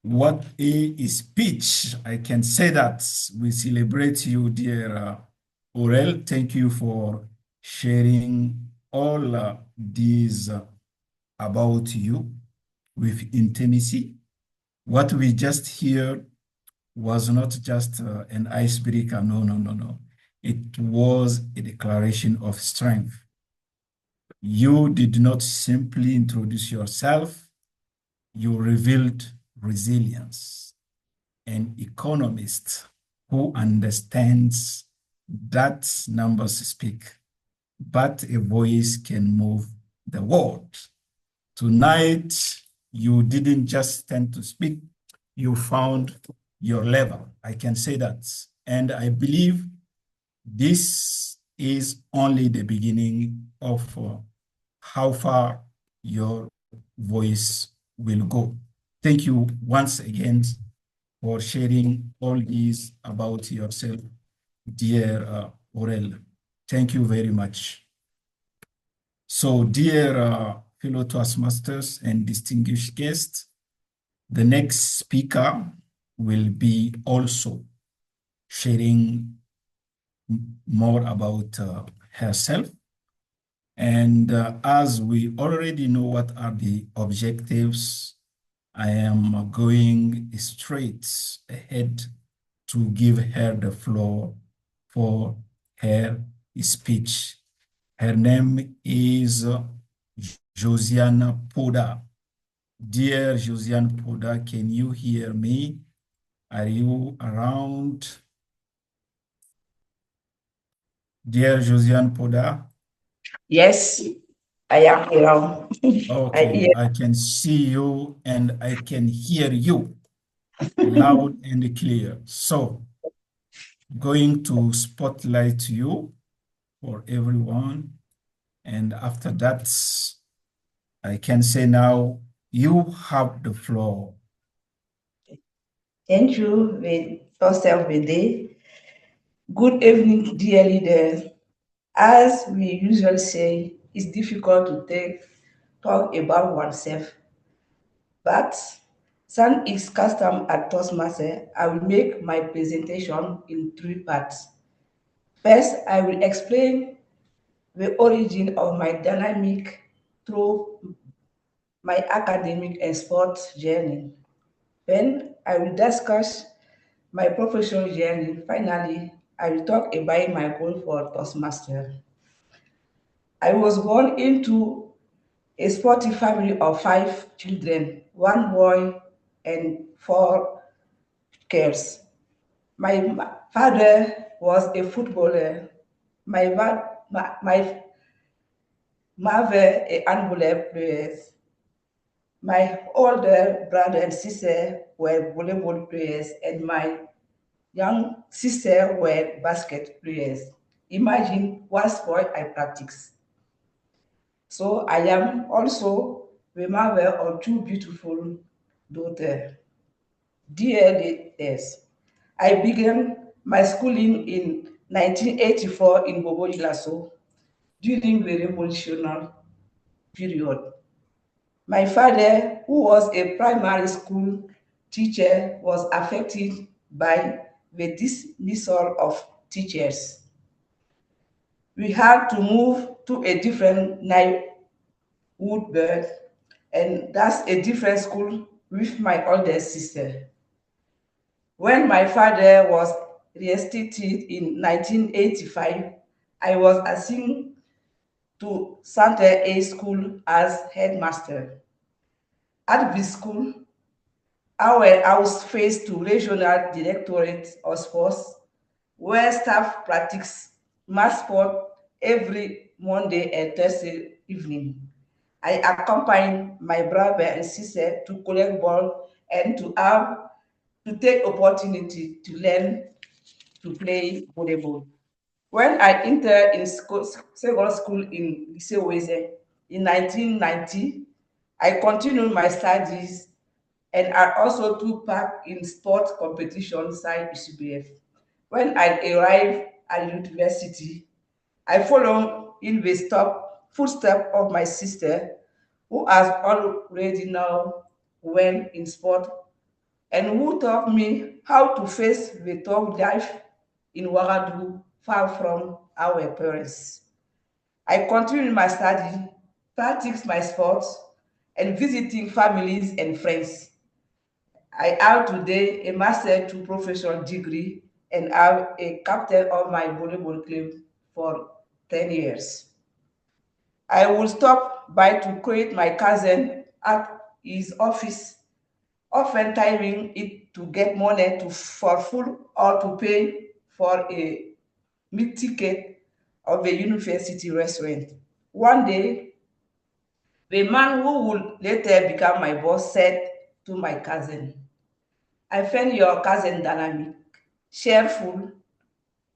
What a speech. I can say that. We celebrate you, dear Aurel. Thank you for sharing all these about you with intimacy. What we just heard was not just an icebreaker. No, no, no, no. It was a declaration of strength. You did not simply introduce yourself, you revealed resilience. An economist who understands that numbers speak, but a voice can move the world. Tonight, you didn't just stand to speak, you found your level. I can say that. And I believe this is only the beginning of how far your voice will go. Thank you once again for sharing all these about yourself, dear Aurel. Thank you very much. So, dear fellow Toastmasters and distinguished guests, the next speaker will be also sharing more about herself. And as we already know what are the objectives, I am going straight ahead to give her the floor for her speech. Her name is Josiane Poda. Dear Josiane Poda, can you hear me? Are you around? Dear Josiane Poda? Yes, I am around. Okay, I can see you and I can hear you loud and clear. So, going to spotlight you for everyone. And after that, I can say now, you have the floor. Thank you, yourself, Vede. Good evening, dear leaders. As we usually say, it's difficult to talk about oneself. But since it's custom at Toastmaster, I will make my presentation in 3 parts. First, I will explain the origin of my dynamic through my academic and sports journey. Then I will discuss my professional journey. Finally, I will talk about my goal for Toastmaster. I was born into a sporty family of 5 children, 1 boy and 4 girls. My father was a footballer. My mother a handball player. My older brother and sister were volleyball players, and my young sister were basket players. Imagine what sport I practice. So I am also the mother of 2 beautiful daughters. Dear leaders, I began my schooling in 1984 in Bobo Lasso during the revolutionary period. My father, who was a primary school teacher, was affected by the dismissal of teachers. We had to move to a different neighborhood, and that's a different school with my older sister. When my father was reinstated in 1985, I was assigned to Santa A School as headmaster. At this school, I was faced to regional directorate of sports, where staff practice mass sport every Monday and Thursday evening. I accompanied my brother and sister to collect ball and to take opportunity to learn to play volleyball. When I entered in secondary school in Lycée Weze in 1990, I continued my studies and I also took part in sports competitions inside UCBF. When I arrived at university, I followed in the footsteps of my sister, who has already now well in sport and who taught me how to face the tough life in Ouagadougou, far from our parents. I continue my study, practice my sports, and visiting families and friends. I have today a Master 2 professional degree and I'm a captain of my volleyball club for 10 years. I will stop by to create my cousin at his office, often timing it to get money for food or to pay for a meal ticket of a university restaurant. One day, the man who would later become my boss said to my cousin, I find your cousin dynamic, cheerful,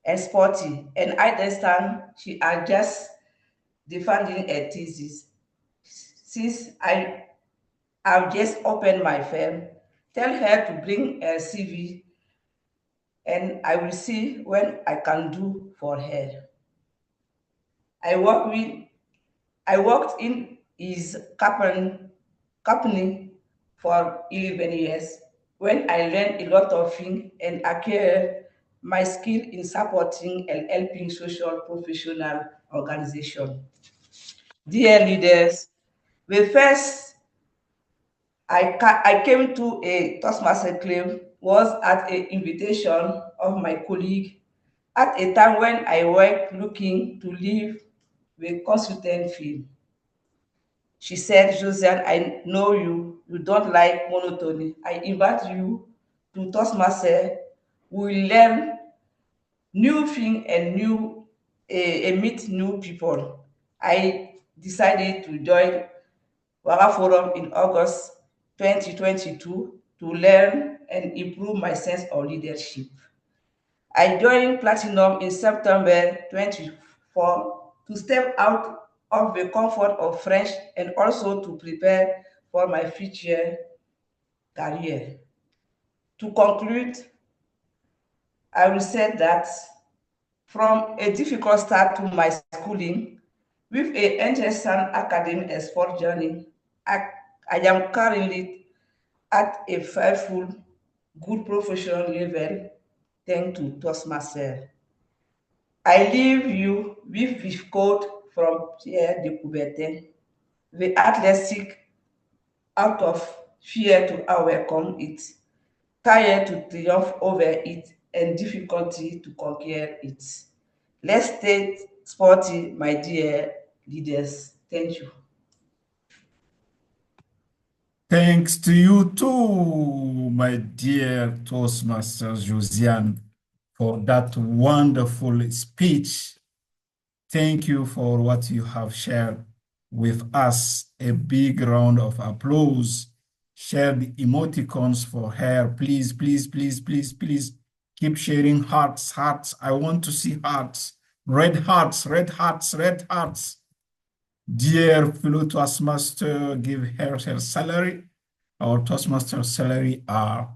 and sporty, and I understand she are just defending a thesis. Since I have just opened my firm, tell her to bring a CV and I will see what I can do for her. I work with I worked in his company for 11 years when I learned a lot of things and acquired my skill in supporting and helping social professional organization. Dear leaders, the first I came to a Toastmaster Club was at an invitation of my colleague at a time when I was looking to leave the consultant field. She said, Josiane, I know you don't like monotony. I invite you to Toastmaster. We will learn new things and meet new people. I decided to join Wara Forum in August 2022 to learn and improve my sense of leadership. I joined Platinum in September 24 to step out of the comfort of French and also to prepare for my future career. To conclude, I will say that from a difficult start to my schooling, with an interesting academic and sport journey, I am currently at a faithful, good professional level thanks to Toastmaster. I leave you with this quote from Pierre de Coubertin: the athletic out of fear to overcome it, tired to triumph over it, and difficulty to conquer it. Let's stay sporty, my dear leaders. Thank you. Thanks to you too, my dear Toastmasters Josiane, for that wonderful speech. Thank you for what you have shared with us. A big round of applause. Share the emoticons for her. Please, please, please, please, please keep sharing hearts, hearts. I want to see hearts. Red hearts, red hearts, red hearts. Dear fellow Toastmaster, give her her salary. Our Toastmaster salary are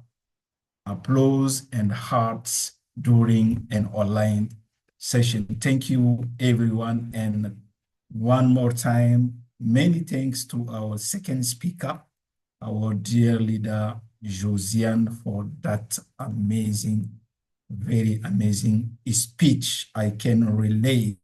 applause and hearts during an online session. Thank you, everyone. And one more time, many thanks to our second speaker, our dear leader, Josiane, for that amazing, very amazing speech. I can relate.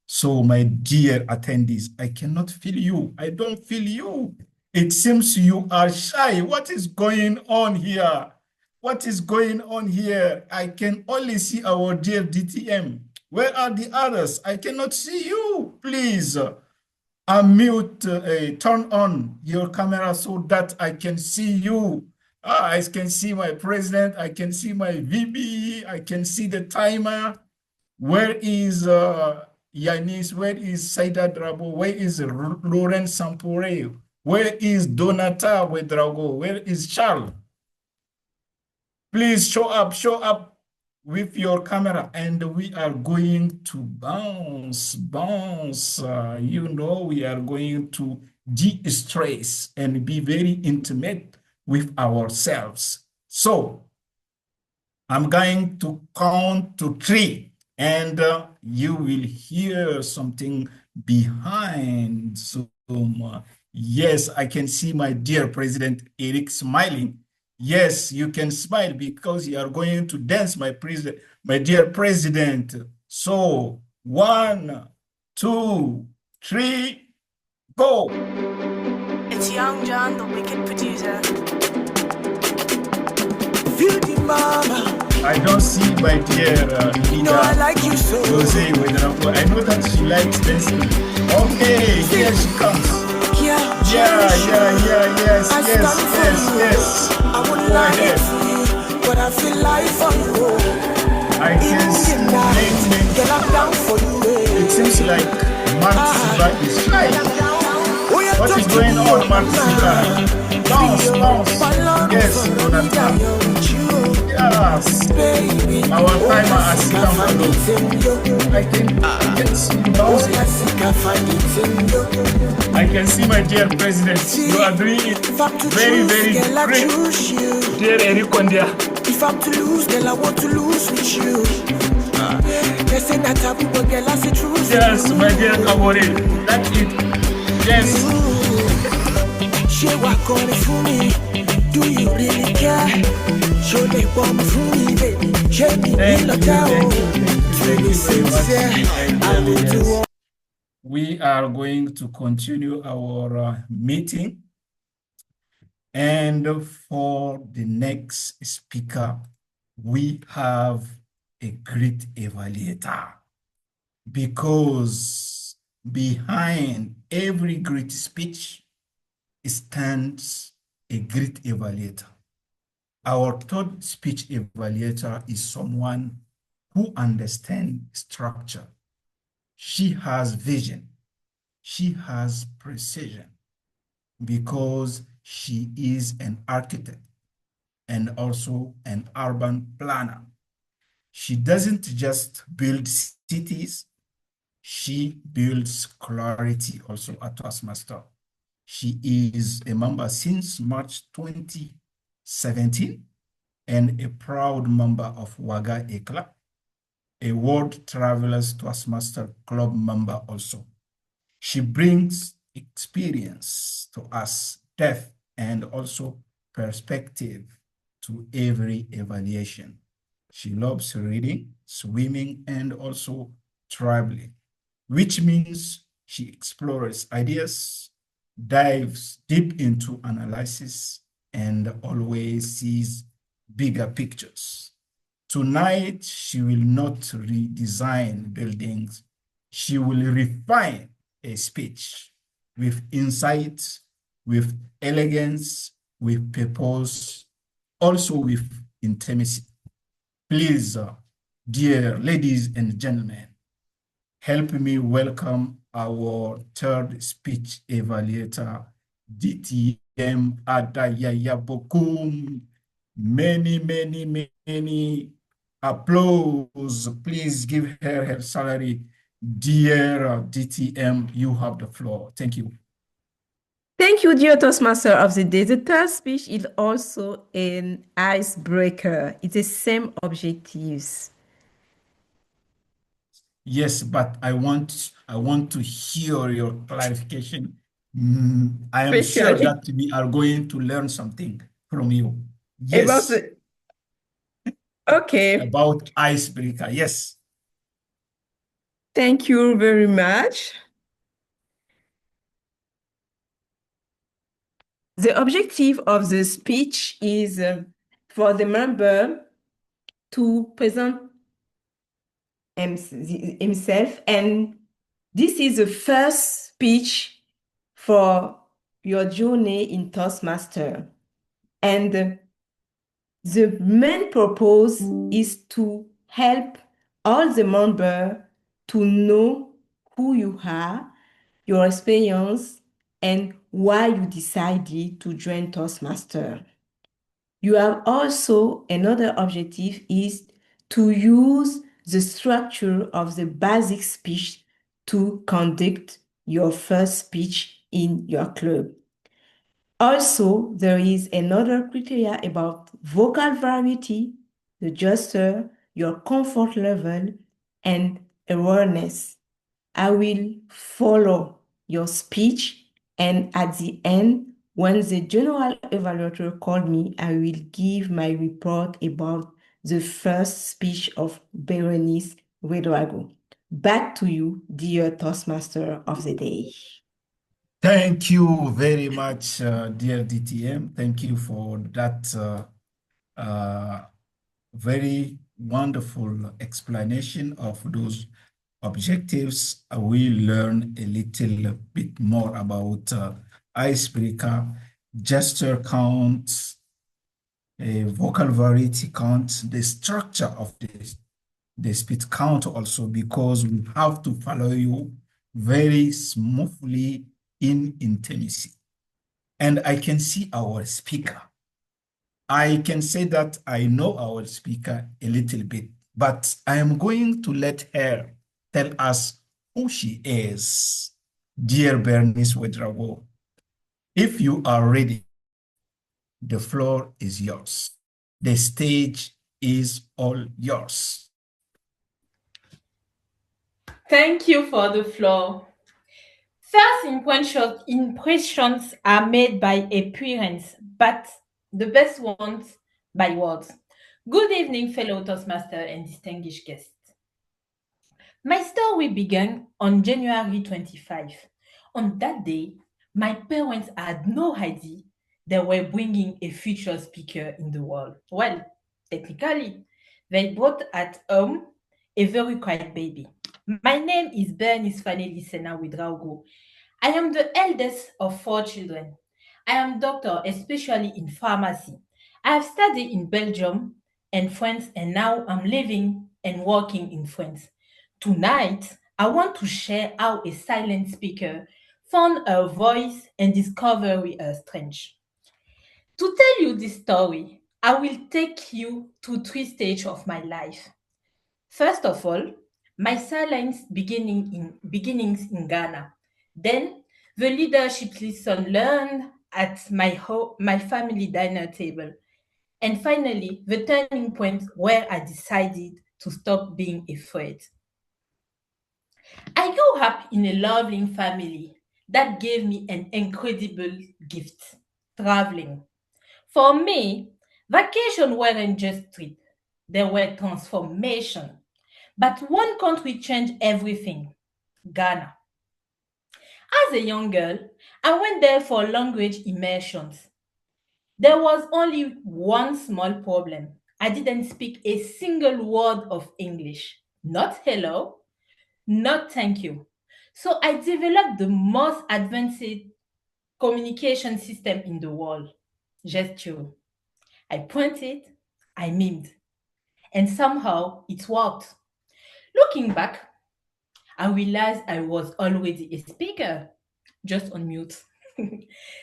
So my dear attendees, I cannot feel you. I don't feel you. It seems you are shy. What is going on here? What is going on here? I can only see our dear DTM. Where are the others? I cannot see you. Please unmute, turn on your camera so that I can see you. I can see my president. I can see my VB. I can see the timer. Where is Yanis? Where is Saida Drabo? Where is Laurent Sampore? Where is Donata Wedrago? Where is Charles? Please show up with your camera, and we are going to bounce. You know, we are going to de-stress and be very intimate with ourselves. So I'm going to count to 3, and you will hear something behind Zoom. Yes, I can see my dear President Eric smiling. Yes, you can smile because you are going to dance, my dear President. So 1, 2, 3, go. It's Young John, the wicked producer. I don't see my dear leader, Jose Wedrapo. I know that she likes dancing. Okay, here she comes. Yes. Go ahead. But I feel like for you. I can see it seems like Mark Silva is shy. What is going on, Mark Silva? Bounce. Yes, Jonathan. Yes. Our timer has come along. I can see bouncing. I can see my dear president. You are doing it very, very great. Dear Eric Kondia. If I'm to lose, girl, I want to lose with you. They say that I will girl, I say true. Yes, my dear Kamori. That's it. Yes. She walk on it for me. Do you really care? Show me one for me, baby. Show me real tell. We are going to continue our meeting. And for the next speaker, we have a great evaluator, because behind every great speech stands a great evaluator. Our third speech evaluator is someone who understands structure. She has vision. She has precision, because she is an architect and also an urban planner. She doesn't just build cities, she builds clarity also at Toastmaster. She is a member since March 2017 and a proud member of Waga Ekla, a World Travelers Toastmaster Club member also. She brings experience to us, depth, and also perspective to every evaluation. She loves reading, swimming, and also traveling, which means she explores ideas, dives deep into analysis, and always sees bigger pictures. Tonight, she will not redesign buildings. She will refine a speech with insight, with elegance, with purpose, also with intimacy. Please, dear ladies and gentlemen, help me welcome our third speech evaluator, DTM Adayaya Bokum. Many applause. Please give her salary. Dear DTM, you have the floor. Thank you. Thank you, dear Toastmaster of the Day. The third speech is also an icebreaker. It's the same objectives. Yes, but I want to hear your clarification. I am sure that we are going to learn something from you. Yes. About icebreaker. Yes. Thank you very much. The objective of the speech is for the member to present himself, and this is the first speech for your journey in Toastmaster. And the main purpose is to help all the members to know who you are, your experience, and why you decided to join Toastmaster. You have also another objective is to use the structure of the basic speech to conduct your first speech in your club. Also, there is another criteria about vocal variety, the gesture, your comfort level, and awareness. I will follow your speech, and at the end, when the general evaluator called me, I will give my report about the first speech of Berenice Wedrago. Back to you, dear Toastmaster of the day. Thank you very much, dear DTM. Thank you for that very wonderful explanation of those objectives. We learn a little bit more about icebreaker, gesture count, vocal variety count, the structure of the speed count also, because we have to follow you very smoothly in intimacy. And I can see our speaker. I can say that I know our speaker a little bit, but I am going to let her tell us who she is. Dear Bernice Wedrago, if you are ready, the floor is yours. The stage is all yours. Thank you for the floor. First impressions are made by appearance, but the best ones by words. Good evening, fellow Toastmaster and distinguished guests. My story began on January 25. On that day, my parents had no idea they were bringing a future speaker in the world. Well, technically, they brought at home a very quiet baby. My name is Bernice Faneli Sena Widraugo. I am the eldest of 4 children. I am doctor, especially in pharmacy. I have studied in Belgium and France, and now I'm living and working in France. Tonight, I want to share how a silent speaker found her voice and discovered her strength. To tell you this story, I will take you to 3 stages of my life. First of all, my silence beginnings in Ghana. Then, the leadership lesson learned at my family dinner table. And finally, the turning point where I decided to stop being afraid. I grew up in a loving family that gave me an incredible gift, traveling. For me, vacations weren't just trips, they were transformation. But one country changed everything, Ghana. As a young girl, I went there for language immersions. There was only one small problem. I didn't speak a single word of English. Not hello, not thank you. So I developed the most advanced communication system in the world, gesture. I pointed, I mimed, and somehow it worked. Looking back, I realized I was already a speaker, just on mute.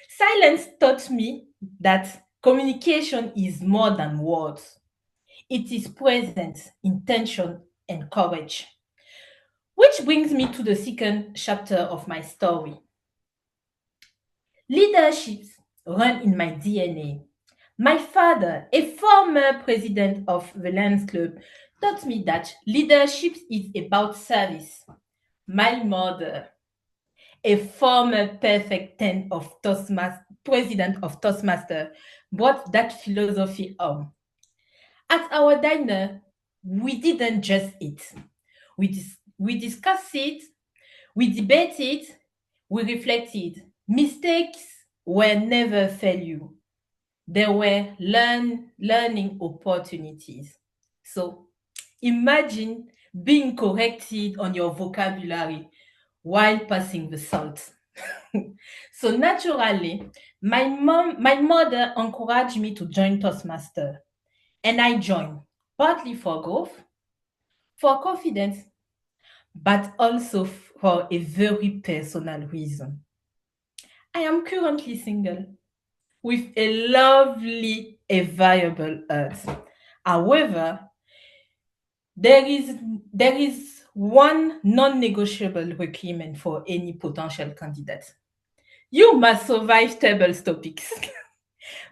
Silence taught me that communication is more than words. It is presence, intention, and courage. Which brings me to the second chapter of my story. Leadership run in my DNA. My father, a former president of the Lions Club, taught me that leadership is about service. My mother, a former perfect 10 of president of Toastmaster, brought that philosophy home. At our diner, we didn't just eat. We discussed it, we debated, we reflected. Mistakes were never failure. They were learning opportunities. So imagine being corrected on your vocabulary while passing the salt. So naturally, my mother encouraged me to join Toastmaster, and I joined, partly for growth, for confidence, but also for a very personal reason. I am currently single with a lovely, a viable earth. However, there is one non-negotiable requirement for any potential candidate. You must survive table topics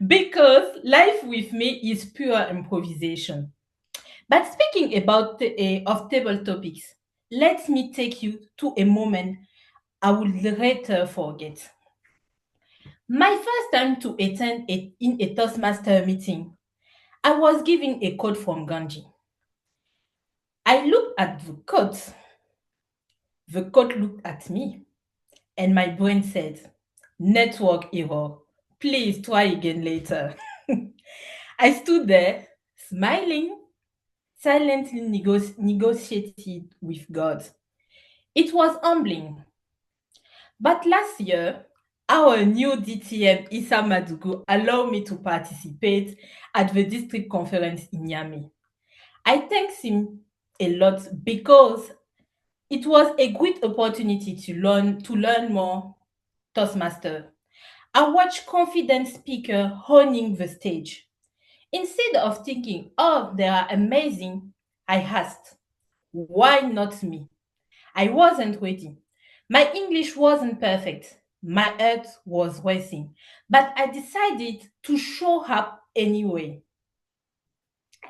because life with me is pure improvisation. But speaking about of table topics, let me take you to a moment I will later forget. My first time to attend in a Toastmaster meeting, I was given a quote from Gandhi. I looked at the quote The coach looked at me, and my brain said, network error. Please try again later. I stood there, smiling, silently negotiated with God. It was humbling. But last year, our new DTM Issa Madugu allowed me to participate at the district conference in Niamey. I thank him a lot because it was a great opportunity to learn more Toastmaster. I watched confident speaker honing the stage. Instead of thinking, oh, they are amazing, I asked, why not me? I wasn't ready. My English wasn't perfect. My heart was racing. But I decided to show up anyway.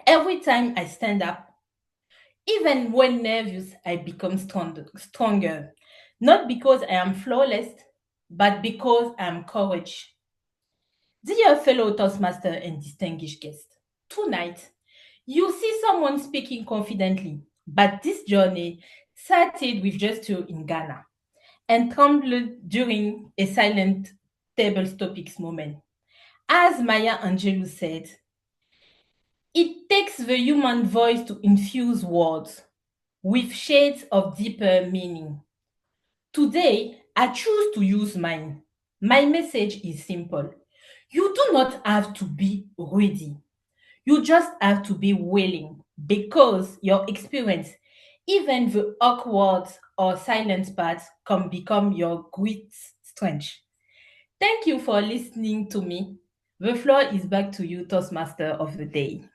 Every time I stand up, even when nervous, I become stronger. Not because I am flawless, but because I am courage. Dear fellow Toastmaster and distinguished guest, tonight you see someone speaking confidently, but this journey started with just you in Ghana and trembled during a silent table topics moment. As Maya Angelou said, it takes the human voice to infuse words with shades of deeper meaning. Today, I choose to use mine. My message is simple. You do not have to be ready. You just have to be willing because your experience, even the awkward or silent parts, can become your great strength. Thank you for listening to me. The floor is back to you, Toastmaster of the Day.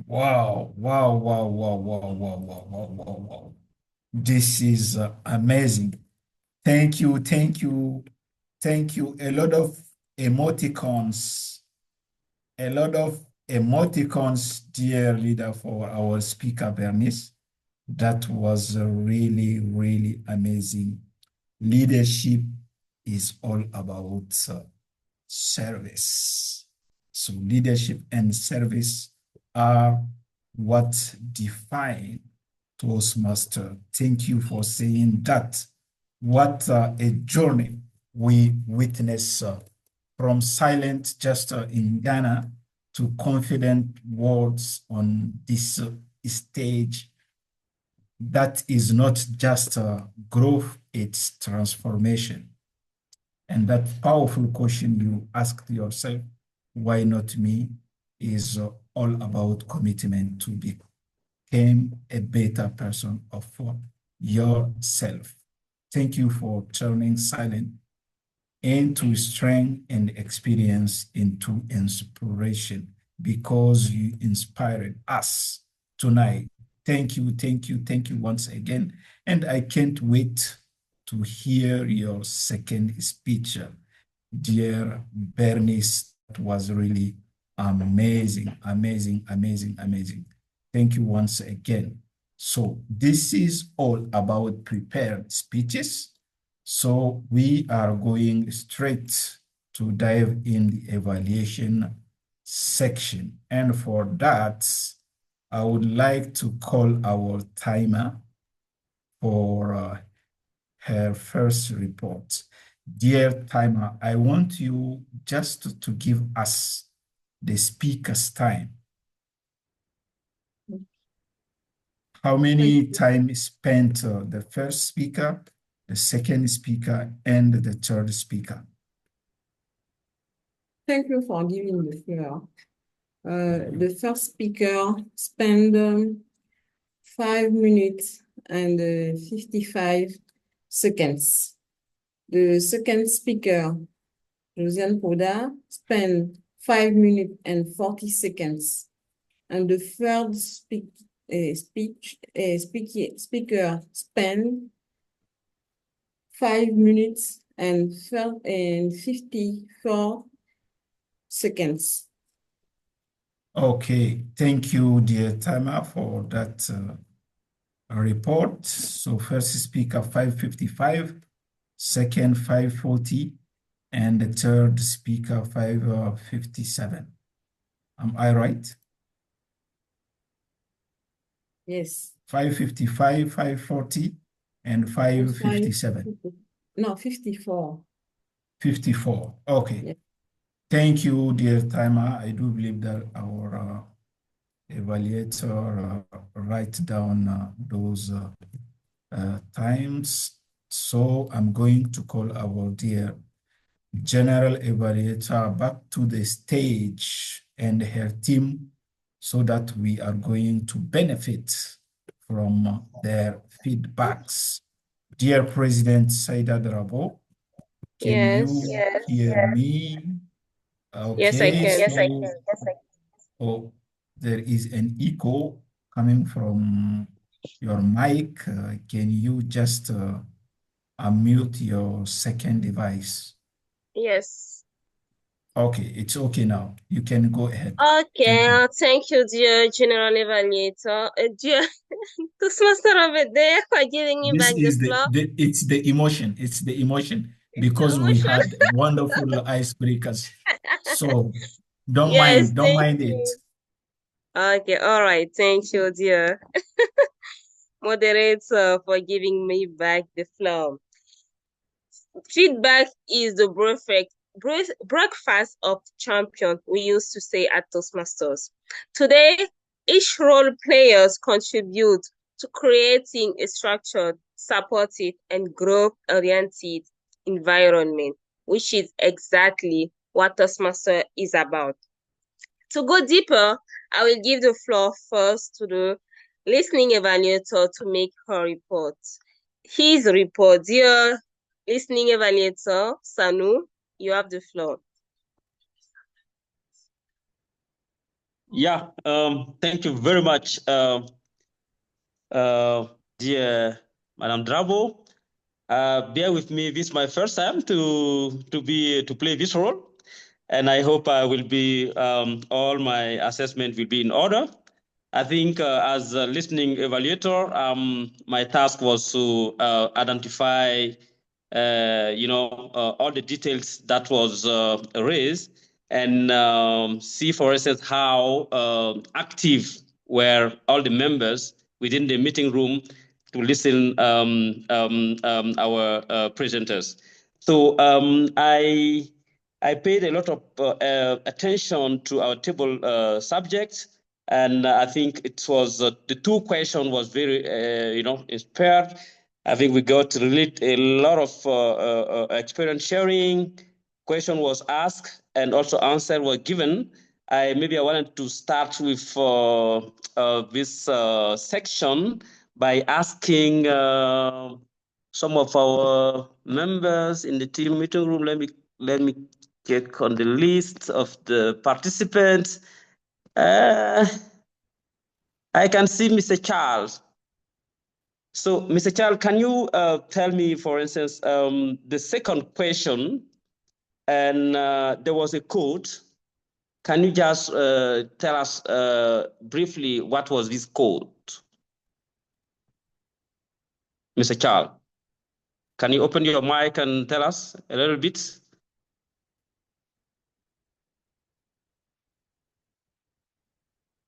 Wow, wow, wow, wow, wow, wow, wow, wow, wow, wow. This is amazing. Thank you, thank you, thank you. A lot of emoticons, dear leader, for our speaker, Bernice. That was really, really amazing. Leadership is all about service. So leadership and service are what define Toastmaster. Thank you for saying that. What a journey we witness from silent gesture in Ghana to confident words on this stage. That is not just growth, it's transformation. And that powerful question you asked yourself, why not me, is all about commitment to become a better person of yourself. Thank you for turning silence into strength and experience into inspiration because you inspired us tonight. Thank you, thank you, thank you once again. And I can't wait to hear your second speech, dear Bernice. That was really amazing, amazing, amazing, amazing. Thank you once again. So this is all about prepared speeches. So we are going straight to dive in the evaluation section. And for that, I would like to call our timer for her first report. Dear timer, I want you just to give us the speaker's time. How many time is spent the first speaker, the second speaker, and the third speaker? Thank you for giving the floor. The first speaker spent 5 minutes and 55 seconds. The second speaker, Josiane Poda, spent 5 minutes and 40 seconds. And the third speaker spent 5 minutes and 54 seconds. Okay, thank you, dear timer, for that report. So first speaker 5:55, second 5:40, and the third speaker 5:57. Am I right? Yes. 5:55, 5:40, and 557. No, 54. 54. Okay. Yeah. Thank you, dear Timer. I do believe that our evaluator write down those times. So I'm going to call our dear general evaluator back to the stage and her team so that we are going to benefit from their feedbacks. Dear President Saida Drabo, can you hear me? Okay. Yes, I can. Yes, I can. Oh, there is an echo coming from your mic. Can you just unmute your second device? Yes. Okay, it's okay now. You can go ahead. Okay, thank you, dear General Evaluator. Dear Toastmaster over there for giving me This back the is floor. it's the emotion. It's the emotion It's because we emotion. had wonderful icebreakers. So don't Yes, don't thank mind it. you. Okay, all right. Thank you, dear moderator, for giving me back the floor. Feedback is the breakfast of champion, we used to say at Toastmasters. Today, each role players contribute to creating a structured, supportive, and growth-oriented environment, which is exactly what Toastmaster is about. To go deeper, I will give the floor first to the listening evaluator to make her report. His report, dear listening evaluator, Sanu, you have the floor. Yeah, thank you very much, dear Madam Drabo. Bear with me, this is my first time to play this role, and I hope I will be all my assessment will be in order. I think as a listening evaluator, my task was to identify, all the details that was raised, and see, for instance, how active were all the members within the meeting room to listen our presenters. So I paid a lot of attention to our table subjects. And I think it was the two questions was very, inspired. I think we got to relate a lot of experience sharing. Question was asked and also answer were given. Maybe I wanted to start with this section by asking some of our members in the team meeting room. Let me check on the list of the participants. I can see Mr. Charles. So, Mr. Charles, can you tell me, for instance, the second question, and there was a quote. Can you just tell us briefly what was this quote? Mr. Charles, can you open your mic and tell us a little bit?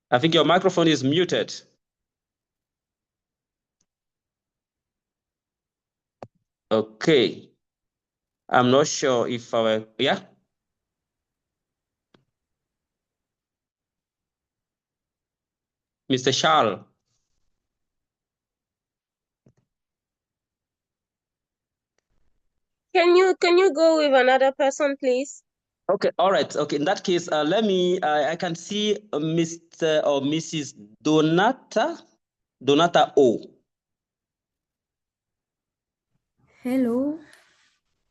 I think your microphone is muted. Okay. I'm not sure if yeah? Mr. Charles. Can you go with another person, please? Okay, all right. Okay, in that case, let me, I can see Mr. or Mrs. Donata O. Hello.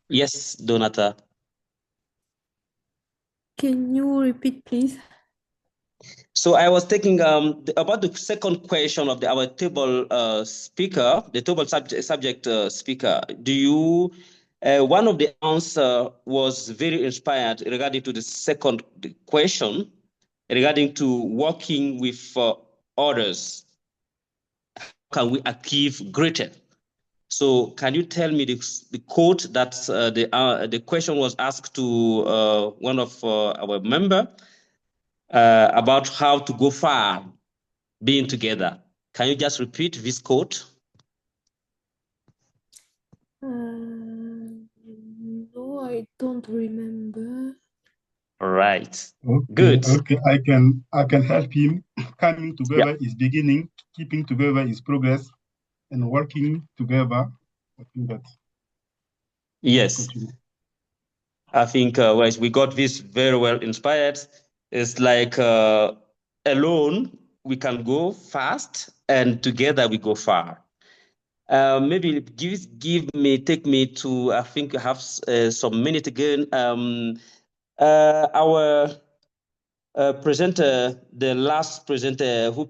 Yes, Donata. Can you repeat, please? So I was thinking about the second question of our table speaker, the table subject speaker. Do you, one of the answer was very inspired regarding to the second question, regarding to working with others. How can we achieve greater? So can you tell me the quote that the question was asked to one of our member about how to go far being together? Can you just repeat this quote? don't remember. All right. Okay, Good. okay, I can help him. Coming together is beginning, keeping together is progress, and working together. I think that. Yes. I think we got this very well inspired. It's like alone we can go fast, and together we go far. Maybe take me to, I think I have some minute again. Our presenter, the last presenter who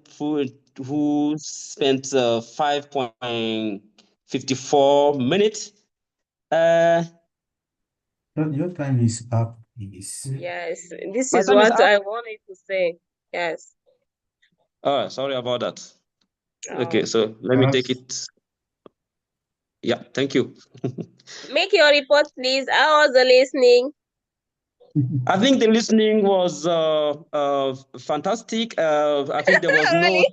spent 5.54 minutes. Your time is up, please. Yes, this My is time is what up. I wanted to say. Yes. Oh, sorry about that. Okay, so let me take it. Yeah, thank you. Make your report, please. How was the listening? I think the listening was fantastic. I think there was no,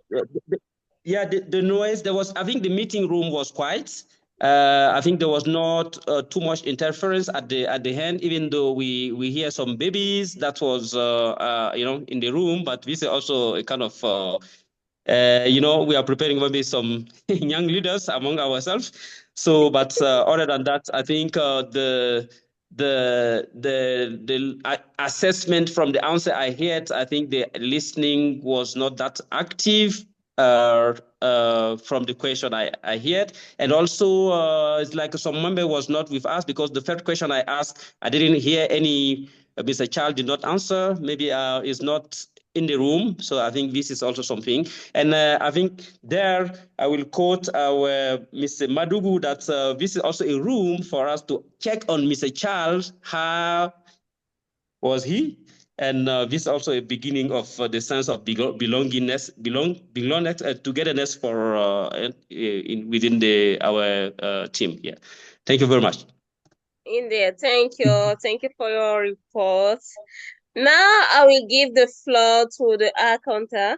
the noise. There was. I think the meeting room was quiet. I think there was not too much interference at the end, even though we hear some babies that was in the room. But this is also a kind of we are preparing maybe some young leaders among ourselves. So, but other than that, I think the assessment from the answer I heard, I think the listening was not that active from the question I heard. And also, it's like some member was not with us because the first question I asked, I didn't hear any. Mr. Child did not answer. Maybe is not in the room. So I think this is also something. And I think there I will quote our Mr. Madugu that this is also a room for us to check on Mr. Charles. How was he? And this is also a beginning of the sense of belongingness, togetherness for within our team. Yeah, thank you very much. In there, thank you for your report. Now I will give the floor to the counter.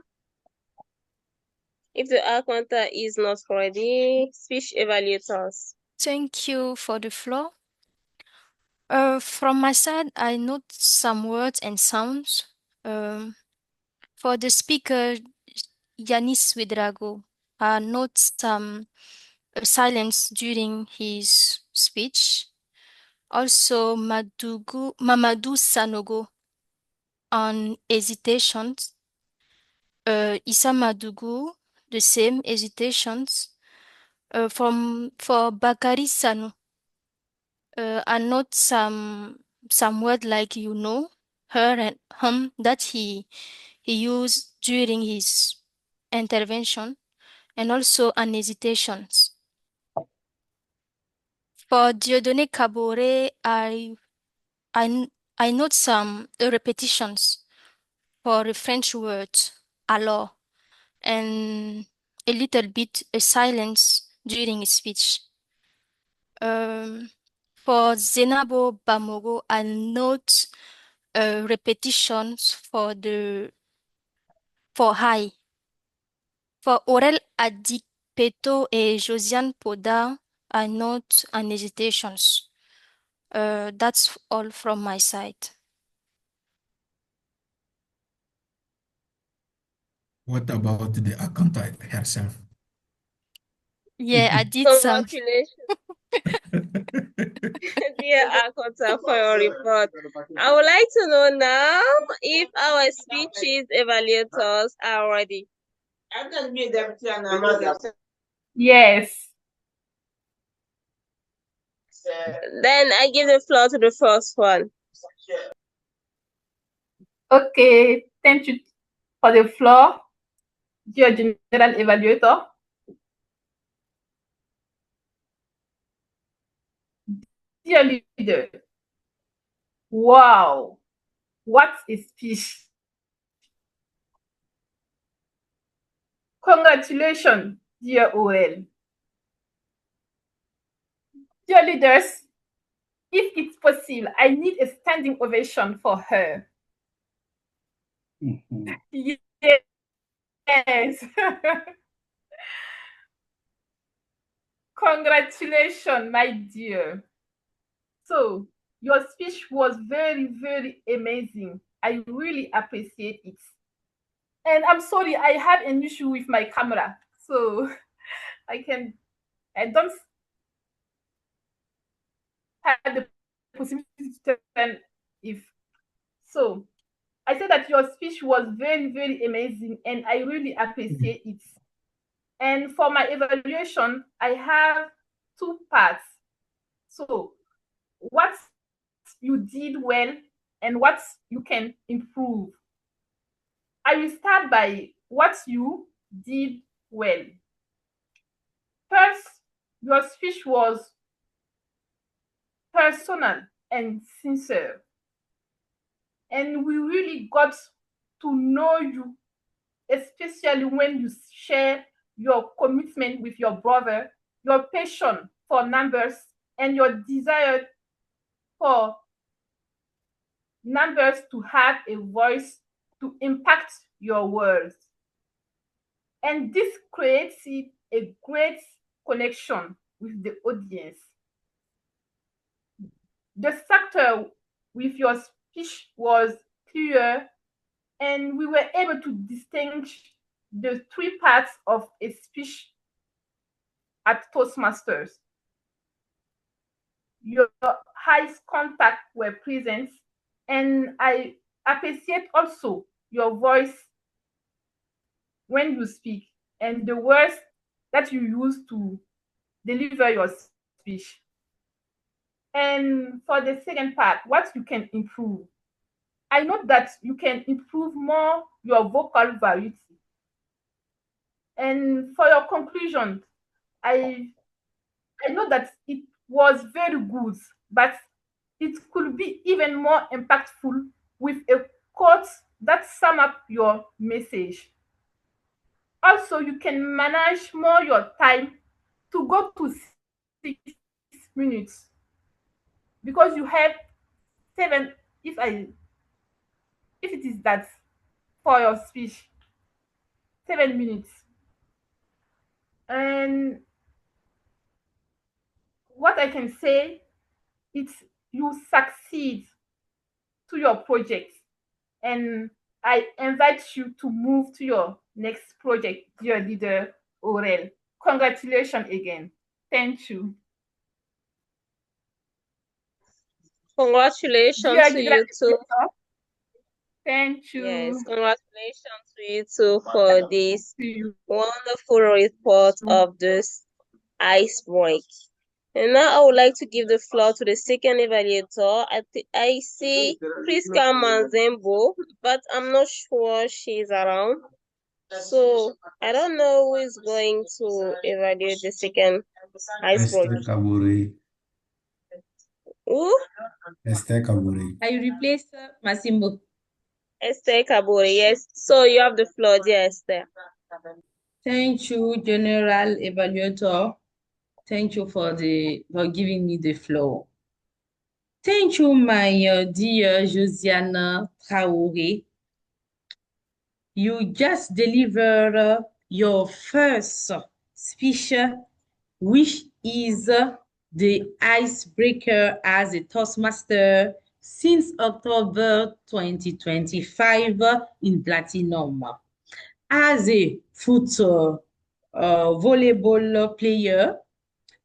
If the counter is not ready, speech evaluators. Thank you for the floor. From my side, I note some words and sounds. For the speaker, Yanis Widrago, I note some silence during his speech. Also, Mamadou Sanogo on hesitations. Issa Madougou, the same hesitations. For Bakari Sanu, I note some word like her and that he used during his intervention, and also an hesitations. For Dieudonné Kabore, I note some repetitions for the French words alors and a little bit a silence during his speech. For Zenabo Bamogo, I note repetitions for high. For Aurel Adikpeto et Josiane Poda, I note an hesitations. That's all from my side. What about the accountant herself? Yeah, I did some. Congratulations, dear Akota, for your report. I would like to know now if our speeches evaluators are ready. Yes. Then I give the floor to the first one. Okay, thank you for the floor, dear General Evaluator. Dear leader, wow, what a speech. Congratulations, dear OL. Dear leaders, if it's possible, I need a standing ovation for her. Yes. Congratulations, my dear. So, Your speech was very, very amazing. I really appreciate it. And I'm sorry, I have an issue with my camera, so I don't have the possibility to turn if so. I said that your speech was very, very amazing, and I really appreciate it. And for my evaluation, I have two parts. So, what you did well and what you can improve. I will start by what you did well. First, your speech was personal and sincere. And we really got to know you, especially when you share your commitment with your brother, your passion for numbers, and your desire for numbers to have a voice to impact your world. And this creates a great connection with the audience. The structure with your speech was clear, and we were able to distinguish the three parts of a speech at Toastmasters. Your eyes contact were present, and I appreciate also your voice when you speak and the words that you use to deliver your speech. And for the second part, what you can improve. I know that you can improve more your vocal variety. And for your conclusion, I know that it was very good, but it could be even more impactful with a quote that sum up your message. Also, you can manage more your time to go to 6 minutes because you have 7. If it is that for your speech, 7 minutes. And what I can say is you succeed to your project, and I invite you to move to your next project, dear leader Aurel. Congratulations again. Thank you. Congratulations to you too. Thank you. Yes, congratulations to you too for this wonderful report of this ice break. And now I would like to give the floor to the second evaluator. I see Priska Manzembo, but I'm not sure she's around. So I don't know who is going to evaluate the second ice break. Esther Kaburi. Who? Esther Kaburi. I replace Masimbo. Esther Kaburi, yes. So you have the floor, dear Esther. Thank you, General Evaluator. Thank you for giving me the floor. Thank you, my dear Josiana Traoré. You just delivered your first speech, which is the icebreaker as a Toastmaster since October 2025 in Platinum. As a foot volleyball player,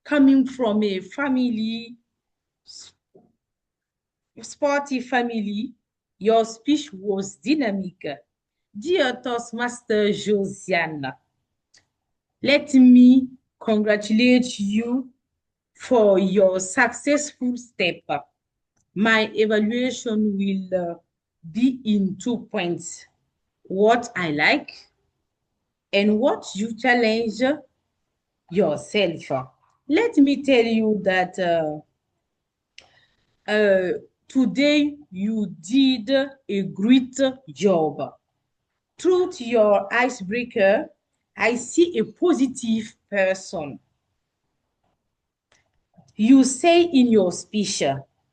coming from a sporty family, your speech was dynamic. Dear Toastmaster Josiane, let me congratulate you for your successful step. My evaluation will be in 2 points. What I like and what you challenge yourself. Let me tell you that today you did a great job. Through your icebreaker, I see a positive person. You say in your speech,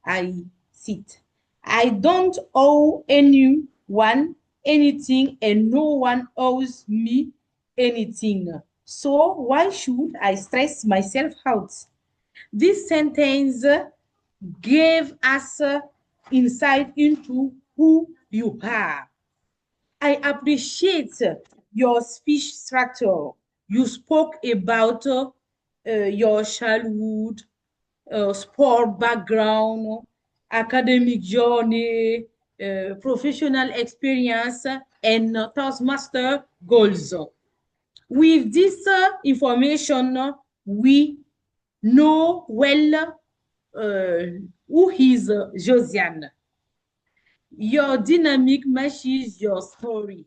I don't owe anyone anything and no one owes me anything. So why should I stress myself out? This sentence gave us insight into who you are. I appreciate your speech structure. You spoke about your childhood, sport background, academic journey, professional experience, and Toastmaster goals. With this information, we know well who is Josiane. Your dynamic matches your story.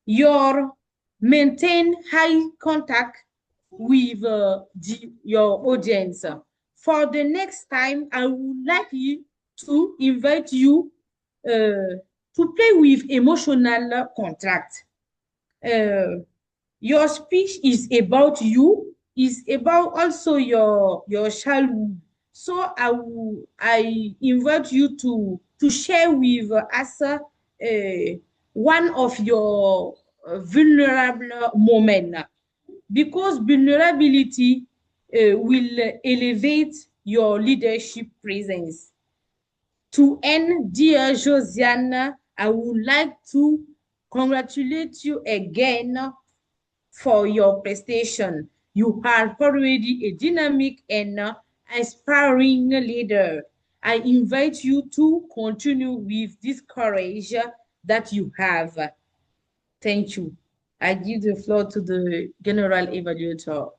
Your maintain high contact with your audience. For the next time, I would like you to invite you to play with emotional contract. Your speech is about you, is about also your childhood. So I invite you to share with us one of your vulnerable moment, because vulnerability will elevate your leadership presence. To end, dear Josiane, I would like to congratulate you again for your prestation. You are already a dynamic and inspiring leader. I invite you to continue with this courage that you have. Thank you. I give the floor to the General Evaluator.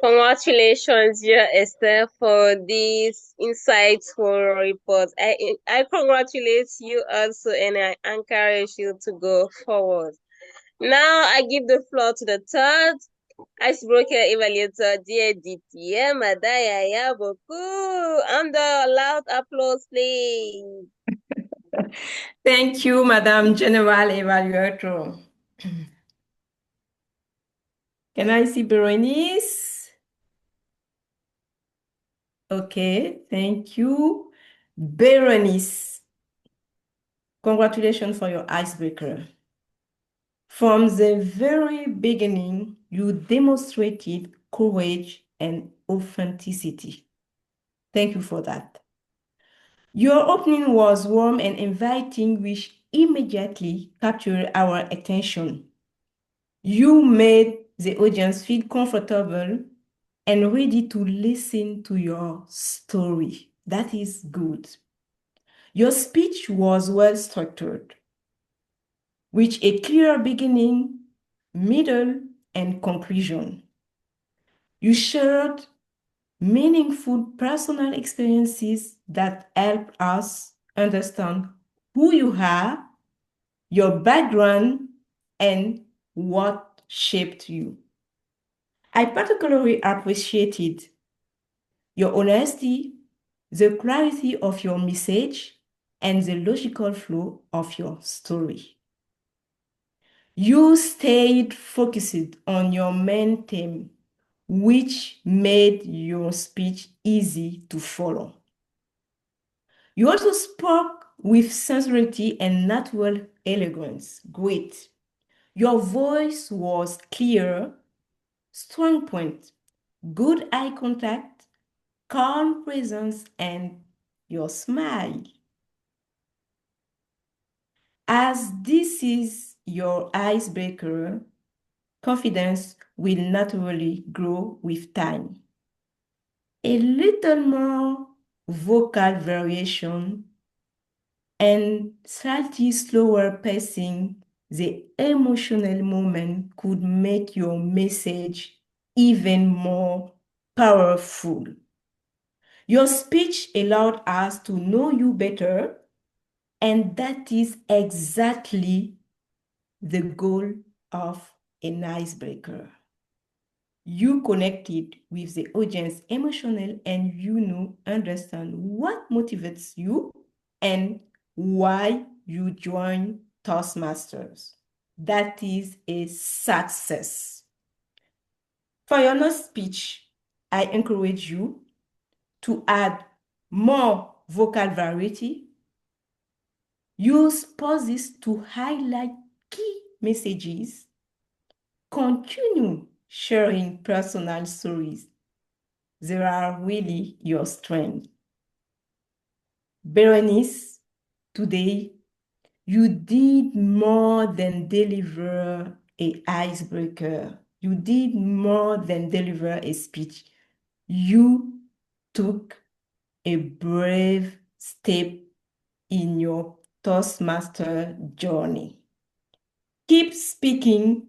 Congratulations, dear Esther, for this insightful report. I congratulate you also, and I encourage you to go forward. Now I give the floor to the third icebreaker evaluator, dear Didier Madaya Boku. Under loud applause, please. Thank you, Madam General Evaluator. Can I see Berenice? Okay, thank you. Berenice, congratulations for your icebreaker. From the very beginning, you demonstrated courage and authenticity. Thank you for that. Your opening was warm and inviting, which immediately captured our attention. You made the audience feel comfortable and ready to listen to your story. That is good. Your speech was well structured, with a clear beginning, middle, and conclusion. You shared meaningful personal experiences that help us understand who you are, your background, and what shaped you. I particularly appreciated your honesty, the clarity of your message, and the logical flow of your story. You stayed focused on your main theme, which made your speech easy to follow. You also spoke with sincerity and natural elegance. Great. Your voice was clear, strong point, good eye contact, calm presence, and your smile. As this is your icebreaker, confidence will naturally grow with time. A little more vocal variation and slightly slower pacing the emotional moment could make your message even more powerful. Your speech allowed us to know you better, and that is exactly the goal of an icebreaker. You connected with the audience emotional and understand what motivates you and why you join Toastmasters. That is a success. For your next speech, I encourage you to add more vocal variety. Use pauses to highlight key messages. Continue sharing personal stories They are really your strength. Berenice, today, you did more than deliver an icebreaker. You did more than deliver a speech. You took a brave step in your Toastmaster journey. Keep speaking,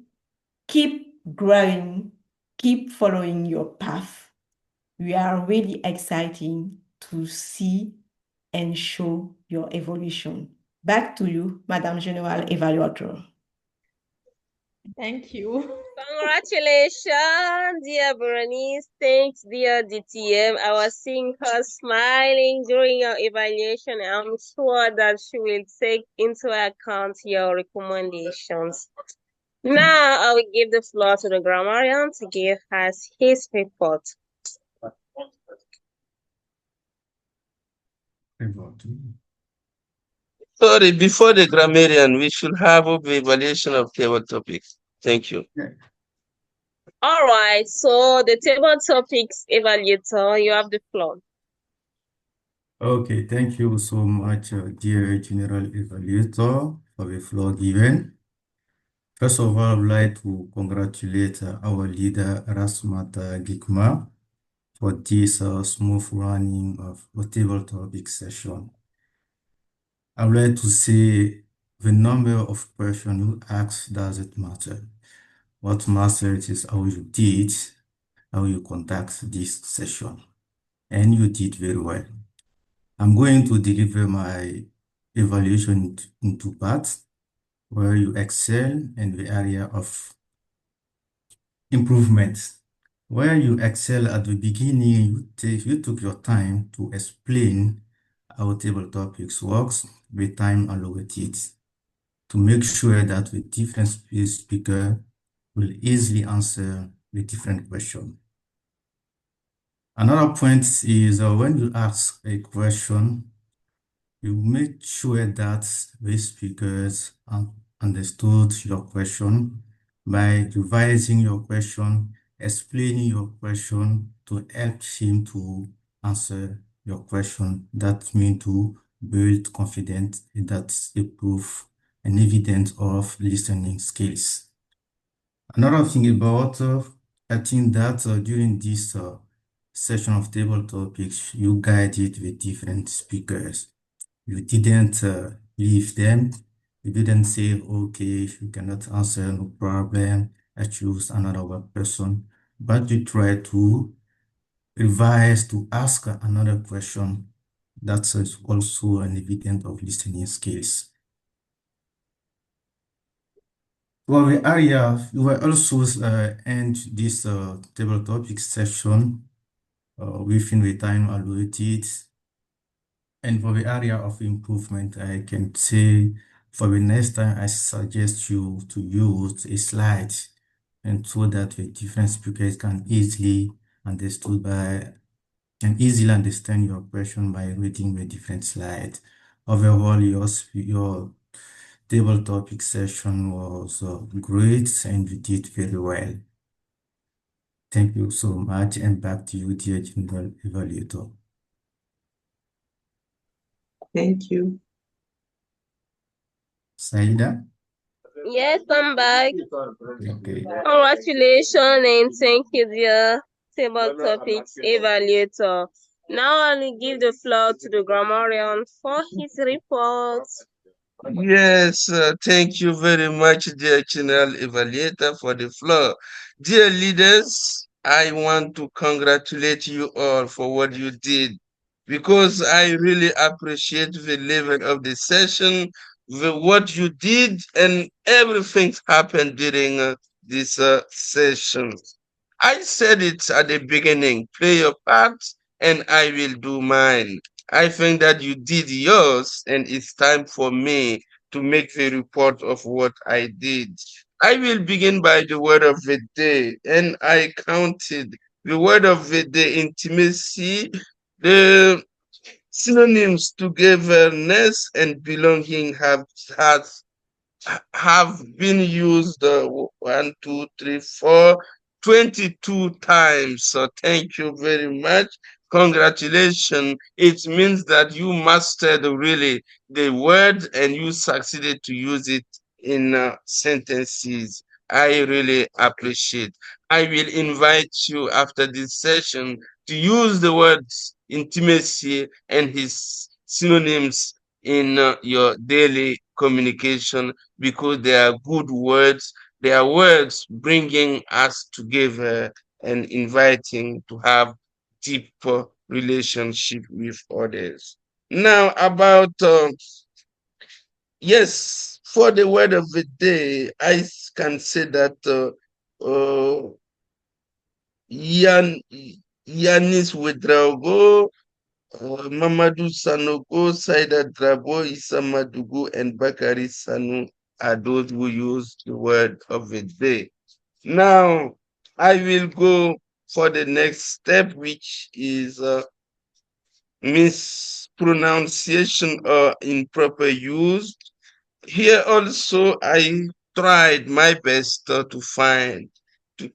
keep growing, keep following your path. We are really excited to see and show your evolution. Back to you, Madam General Evaluator. Thank you. Congratulations, dear Berenice. Thanks, dear DTM. I was seeing her smiling during your evaluation. I'm sure that she will take into account your recommendations. Now, I will give the floor to the grammarian to give us his report. Sorry, before the grammarian, we should have the evaluation of table topics. Thank you. All right, so the table topics evaluator, you have the floor. Okay, thank you so much, dear General Evaluator, for the floor given. First of all, I would like to congratulate our leader, Rasmat Gikma, for this smooth running of a table topic session. I would like to say the number of questions you ask doesn't matter. What matters is how you did, how you conduct this session. And you did very well. I'm going to deliver my evaluation into parts where you excel in the area of improvement. Where you excel at the beginning, you took your time to explain how table topics works with time allocated to make sure that the different speaker will easily answer the different question. Another point is when you ask a question, you make sure that the speakers understood your question by revising your question, explaining your question to help him to answer your question. That means to build confidence. That's a proof and evidence of listening skills. Another thing about, I think that during this session of table topics, you guided with different speakers. You didn't leave them. You didn't say, okay, you cannot answer, no problem. I choose another person. But you try to revise, to ask another question. That's also an evidence of listening skills. For the area, you will also end this table topic session within the time allotted. And for the area of improvement, I can say for the next time, I suggest you to use a slide and so that the different speakers can easily understand your question by reading the different slides. Overall, your table topic session was great and you did very well. Thank you so much, and back to you, dear General Evaluator. Thank you. Saida? Yes, I'm back. Okay. Congratulations and thank you, dear table topics evaluator. Now I'll give the floor to the grammarian for his report. Yes, thank you very much, dear General Evaluator, for the floor. Dear leaders, I want to congratulate you all for what you did because I really appreciate the level of the session, what you did, and everything happened during this session. I said it at the beginning, play your part and I will do mine. I think that you did yours and it's time for me to make the report of what I did. I will begin by the word of the day, and I counted the word of the day: intimacy, the synonyms togetherness and belonging have been used 1, 2, 3, 4 22 times. So thank you very much. Congratulations. It means that you mastered really the word and you succeeded to use it in sentences. I really appreciate. I will invite you after this session to use the words intimacy and his synonyms in your daily communication because they are good words. They are words bringing us together and inviting to have deeper relationship with others. Now about yes, for the word of the day, I can say that Yanis Wedraogo, Mamadou Sanogo, Saida Drabo, Issa Madugu, and Bakari Sanu are those who use the word of the day. Now, I will go for the next step, which is mispronunciation or improper use. Here also, I tried my best to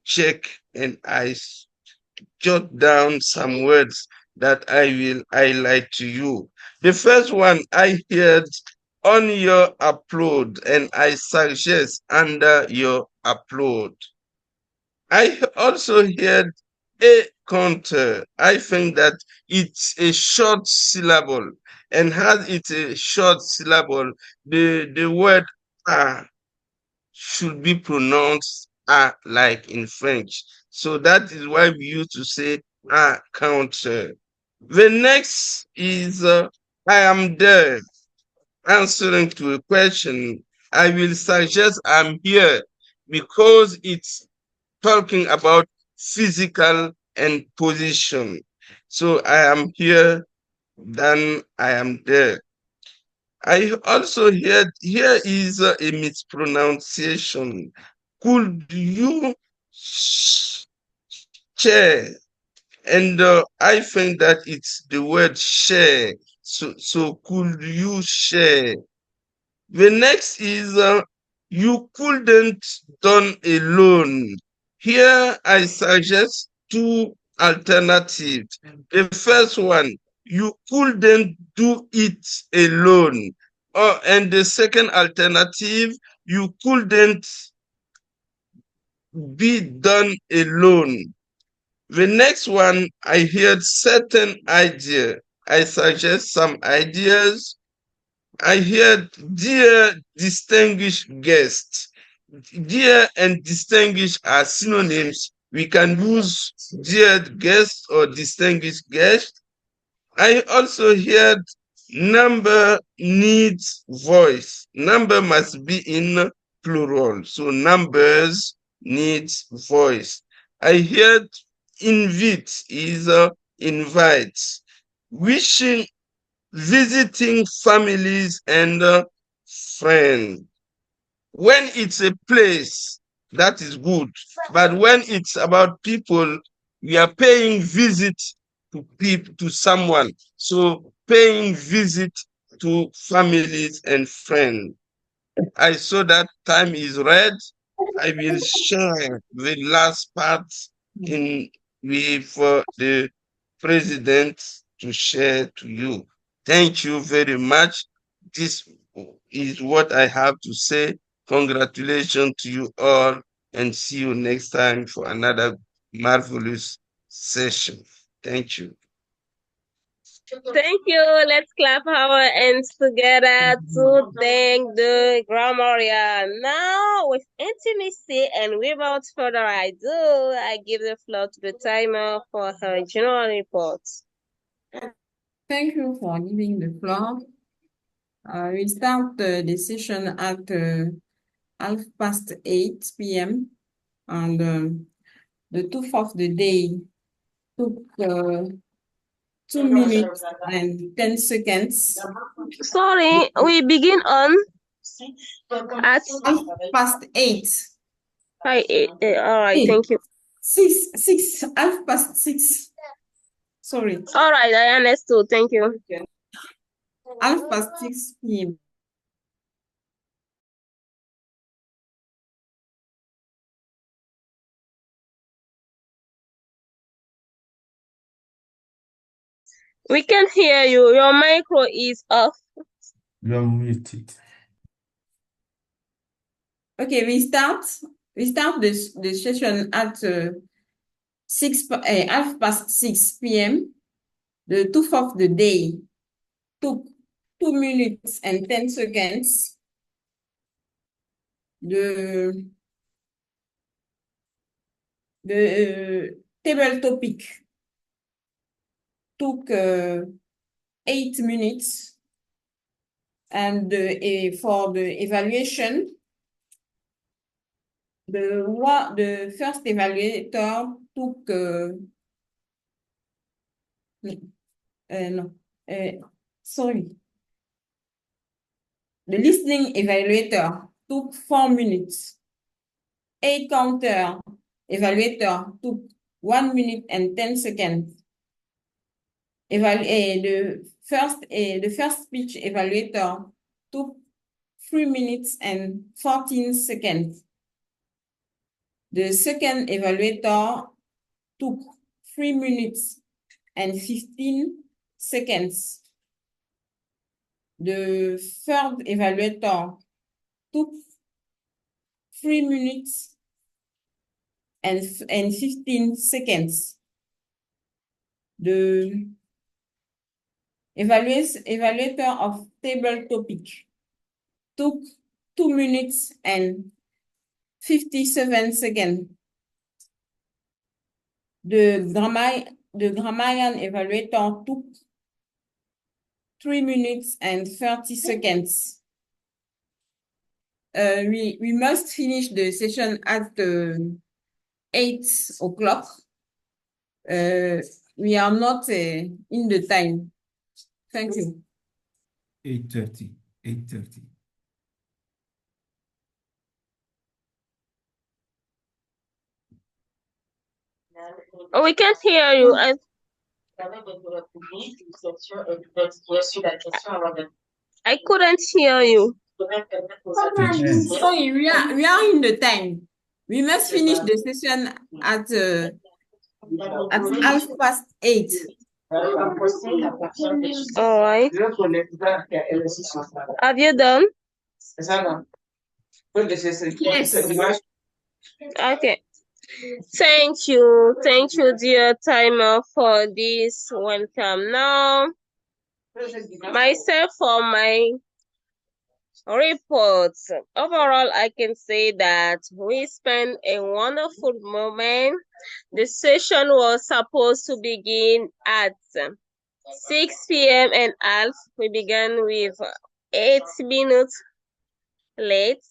check, and I jot down some words that I will highlight to you. The first one I heard on your upload, and I suggest under your upload. I also heard a counter. I think that it's a short syllable, and as it's a short syllable, the word should be pronounced like in French. So that is why we used to say counter. The next is I am there. Answering to a question, I will suggest I'm here because it's talking about physical and position. So I am here, then I am there. I also heard here is a mispronunciation. Could you share? And I think that it's the word share. So could you share? The next is you couldn't done alone. Here I suggest two alternatives. The first one, you couldn't do it alone. And the second alternative, you couldn't be done alone. The next one, I heard certain idea. I suggest some ideas. I heard dear distinguished guest. Dear and distinguished are synonyms. We can use dear guest or distinguished guest. I also heard number needs voice. Number must be in plural. So numbers needs voice. I heard invite is invite. Wishing, visiting families and friends. When it's a place, that is good. But when it's about people, we are paying visit to people, to someone. So paying visit to families and friends. I saw that time is red. I will share the last part in with the president to share to you. Thank you very much. This is what I have to say. Congratulations to you all, and see you next time for another marvelous session. Thank you. Thank you. Let's clap our hands together to thank the grammarian. Now, with intimacy and without further ado, I give the floor to the timer for her general report. Thank you for giving the floor. We start the session at 8:30 p.m. and the tooth of the day took 2 minutes and 10 seconds. Sorry, we begin on at 8:30. All right, thank you. 6:30. Sorry. All right, I understood. Thank you. 6:30 p.m. We can hear you. Your micro is off. You are muted. Okay, we start the session at 6 p.m. The 2nd of the day took 2 minutes and 10 seconds. The table topic took 8 minutes, and for the evaluation, the first evaluator took sorry. The listening evaluator took 4 minutes. A counter evaluator took 1 minute and 10 seconds. The first speech evaluator took 3 minutes and 14 seconds. The second evaluator took 3 minutes and 15 seconds. The third evaluator took 3 minutes and 15 seconds. The evaluator of table topic took 2 minutes and 57 seconds. The grammarian evaluator took 3 minutes and 30 seconds. We must finish the session at 8 o'clock. We are not in the time. Thank you. 8:30. 8:30. Oh, we can't hear you. I couldn't hear you. Sorry, we are in the time. We must finish the session at 8:30. All right. Have you done? Yes. Okay. Thank you, dear timer, for this welcome. Now, myself for my reports. Overall, I can say that we spent a wonderful moment. The session was supposed to begin at 6 p.m. and half. We began with 8 minutes late.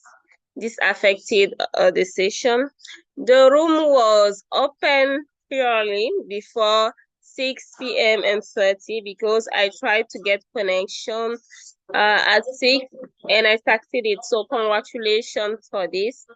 This affected the session. The room was open purely before 6 p.m. and 30 because I tried to get connection at 6 and I succeeded. So congratulations for this.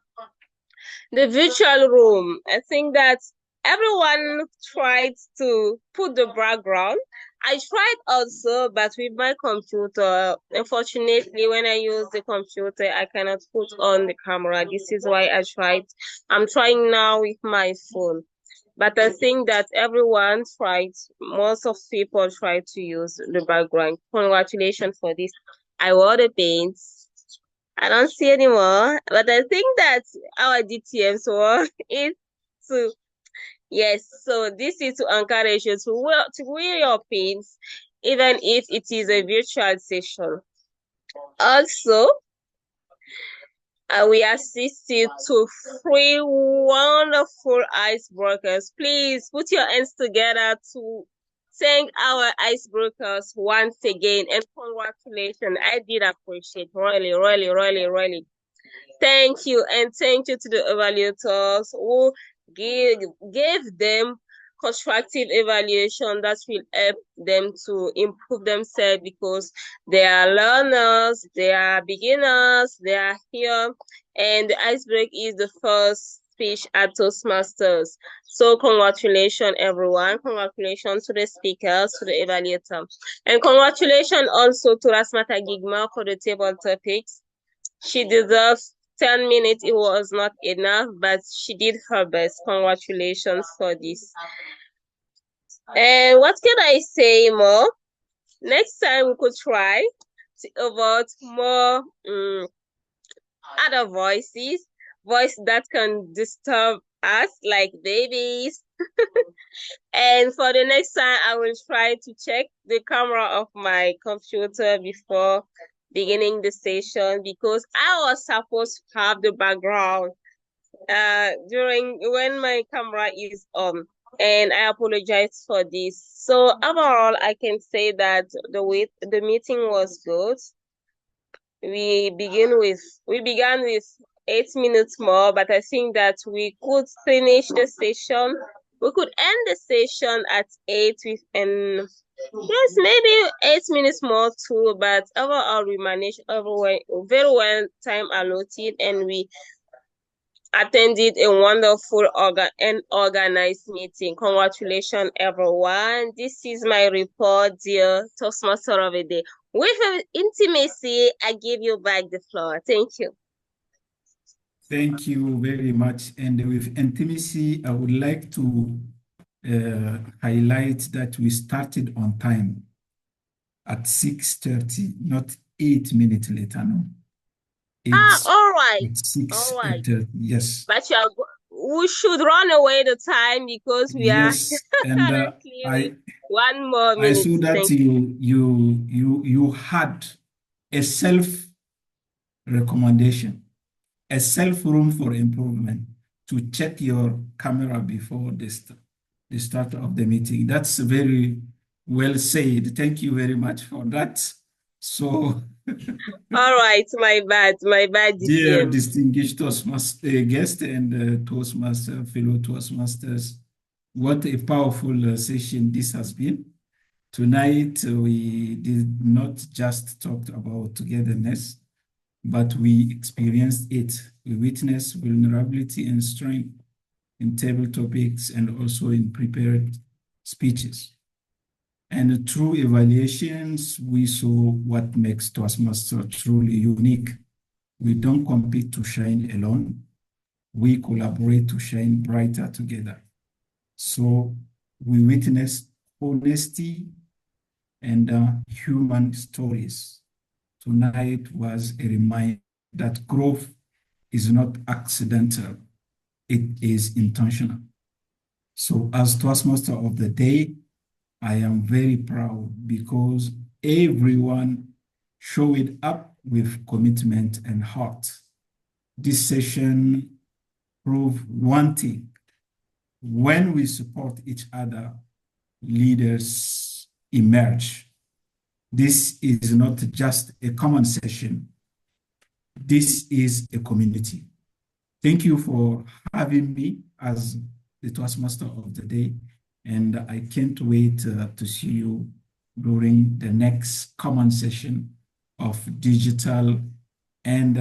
The virtual room, I think that everyone tried to put the background. I tried also, but with my computer, unfortunately, when I use the computer, I cannot put on the camera. This is why I'm trying now with my phone. But I think that everyone tried, most of people tried to use the background. Congratulations for this. I wore the paints. I don't see anymore, but I think that our DTMs is to, yes, so this is to encourage you to wear your pins, even if it is a virtual session. Also, we assisted to 3 wonderful icebreakers. Please put your hands together to thank our icebreakers once again, and congratulations. I did appreciate, really, really, really, really. Thank you, and thank you to the evaluators who gave them constructive evaluation that will help them to improve themselves, because they are learners, they are beginners, they are here, and the icebreak is the first speech at Toastmasters. So congratulations, everyone. Congratulations to the speakers, to the evaluator, and congratulations also to Rasmata Gigma for the table topics. She deserves 10 minutes. It was not enough, but she did her best. Congratulations for this. And what can I say more? Next time we could try to avoid more other voice that can disturb us, like babies. And for the next time, I will try to check the camera of my computer before beginning the session, because I was supposed to have the background during when my camera is on, and I apologize for this. So overall, I can say that the meeting was good. We began with 8 minutes more, but I think that we could finish the session. We could end the session at 8 with yes, maybe 8 minutes more too, but overall we managed very well time allotted, and we attended a wonderful and organized meeting. Congratulations, everyone. This is my report, dear Toastmaster of the Day. With intimacy, I give you back the floor. Thank you. Thank you very much. And with intimacy, I would like to highlight that we started on time at 6:30, not 8 minutes later, no. All right. It's 6, All right. yes. But we should run away the time, because we yes, are and currently with 1 more minute. I saw that you had a self-recommendation, a self-room for improvement to check your camera before the start of the meeting. That's very well said. Thank you very much for that. So, all right, my bad, dear DPM. distinguished Toastmaster guest and Toastmaster, fellow Toastmasters, what a powerful session this has been. Tonight, we did not just talk about togetherness, but we experienced it. We witnessed vulnerability and strength in table topics and also in prepared speeches. And through evaluations, we saw what makes Toastmaster truly unique. We don't compete to shine alone. We collaborate to shine brighter together. So we witnessed honesty and human stories. Tonight was a reminder that growth is not accidental, it is intentional. So as Toastmaster of the Day, I am very proud because everyone showed up with commitment and heart. This session proved one thing: when we support each other, leaders emerge. This is not just a common session. This is a community. Thank you for having me as the Toastmaster of the Day, and I can't wait to see you during the next common session of Digital and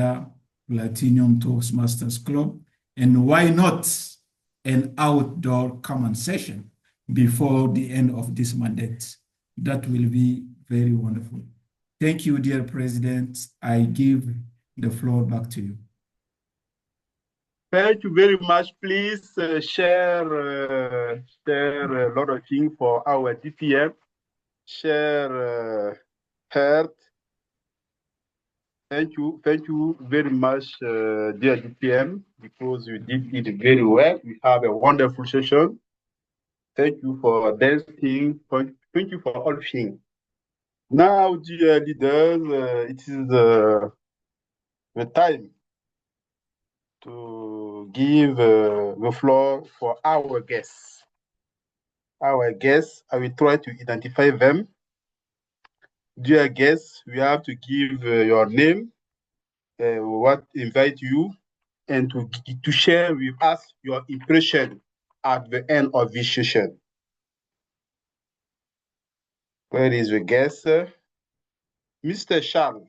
Platinum Toastmasters'Club, and why not an outdoor common session before the end of this mandate. That will be very wonderful. Thank you, dear President. I give the floor back to you. Thank you very much. Please share a lot of things for our DPM. Share heart. Thank you very much, dear DPM, because you did it very well. We have a wonderful session. Thank you for dancing. Thank you for all things. Now, dear leaders, it is the time to give the floor for our guests. Our guests, I will try to identify them. Dear guests, we have to give your name, what invite you, and to share with us your impression at the end of this session. Where is the guest? Mr. Charles,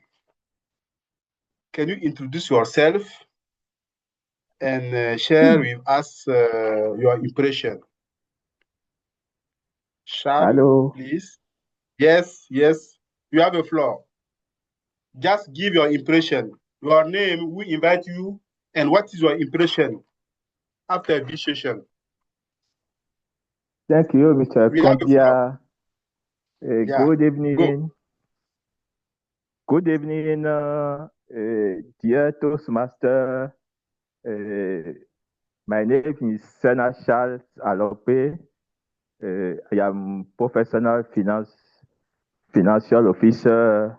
can you introduce yourself and share with us your impression? Charles, hello, please. Yes, you have the floor. Just give your impression, your name, we invite you, and what is your impression after this session? Thank you, Mr. We have the floor. Kondia. Yeah, Good go. evening. Good evening, dear Toastmaster. My name is Sena Charles Alope. I am professional financial officer.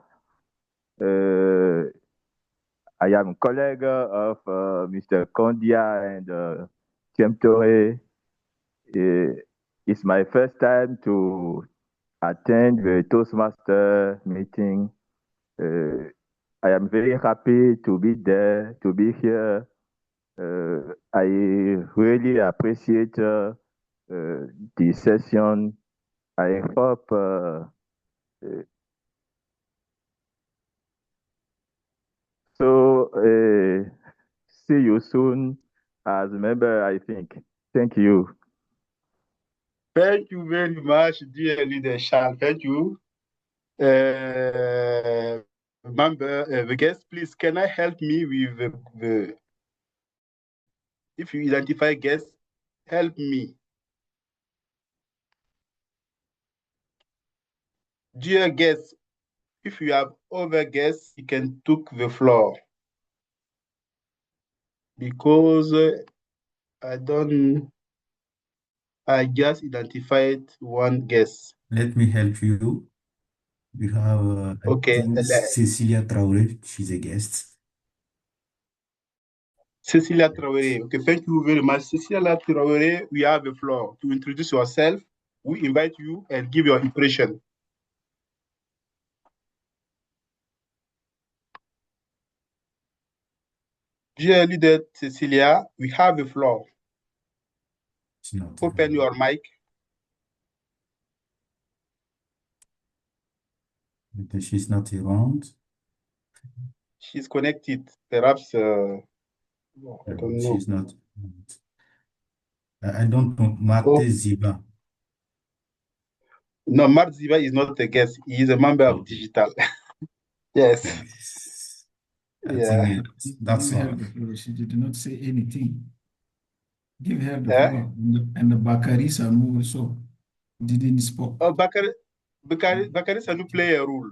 I am colleague of Mr. Kondia and Thiem Torre. It's my first time to attend the Toastmaster meeting. I am very happy to be there, to be here. I really appreciate the session. I hope see you soon as a member, I think. Thank you. Thank you very much, dear leader Charles. Thank you. Member, the guest, please, can I help me with if you identify guests, help me. Dear guests, if you have other guests, you can take the floor. Because I just identified one guest. Let me help you. We have, Okay. I think Cecilia Traore, she's a guest. Cecilia Traore. Okay, thank you very much. Cecilia Traore, we have the floor to introduce yourself. We invite you and give your impression. Dear leader Cecilia, we have the floor. Open your mic. She's not around. She's connected. Perhaps, I don't know. She's not. I don't know. Marte Ziba. No, Marte Ziba is not a guest. He is a member of Digital. Yes. I Yeah. think that's all. She did not say anything. Give her the floor. And the Bakari Sanu also didn't speak. Oh, Bakari Sanu play a role.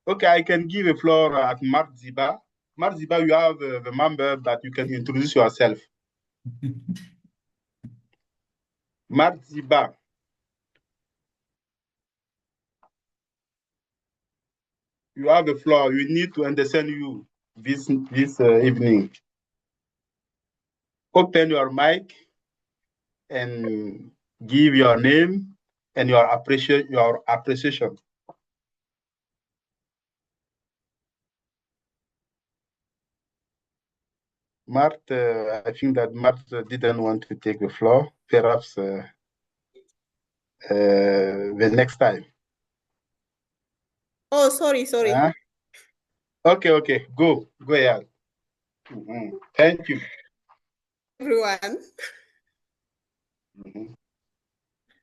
Okay, I can give a floor at Marte Ziba. Marte Ziba, you have the member that you can introduce yourself. Marte Ziba. You have the floor. We need to understand you this evening. Open your mic and give your name and your appreciation. Marthe, I think that Marthe didn't want to take the floor. Perhaps the next time. Oh, sorry. Okay. Go ahead. Thank you. Everyone.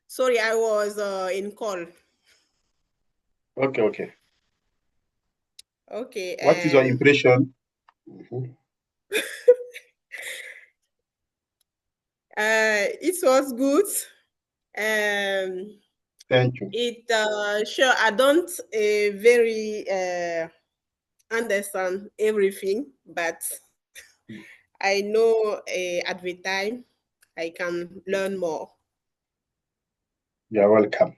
Sorry, I was in call. Okay. Okay. What is your impression? It was good. Thank you. It sure I don't very understand everything, but I know at the time I can learn more. You're welcome.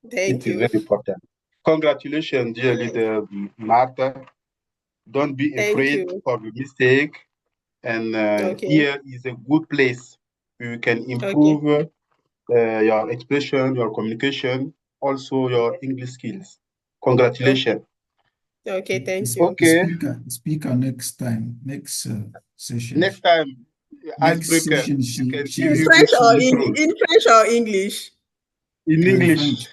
Thank you. It is very important. Congratulations, dear leader Martha. Don't be afraid of a mistake. And here is a good place where you can improve your expression, your communication, also your English skills. Congratulations. Okay, thank you. Okay. Speaker next time, next session. Next time, icebreaker. In French or in French or English? In English.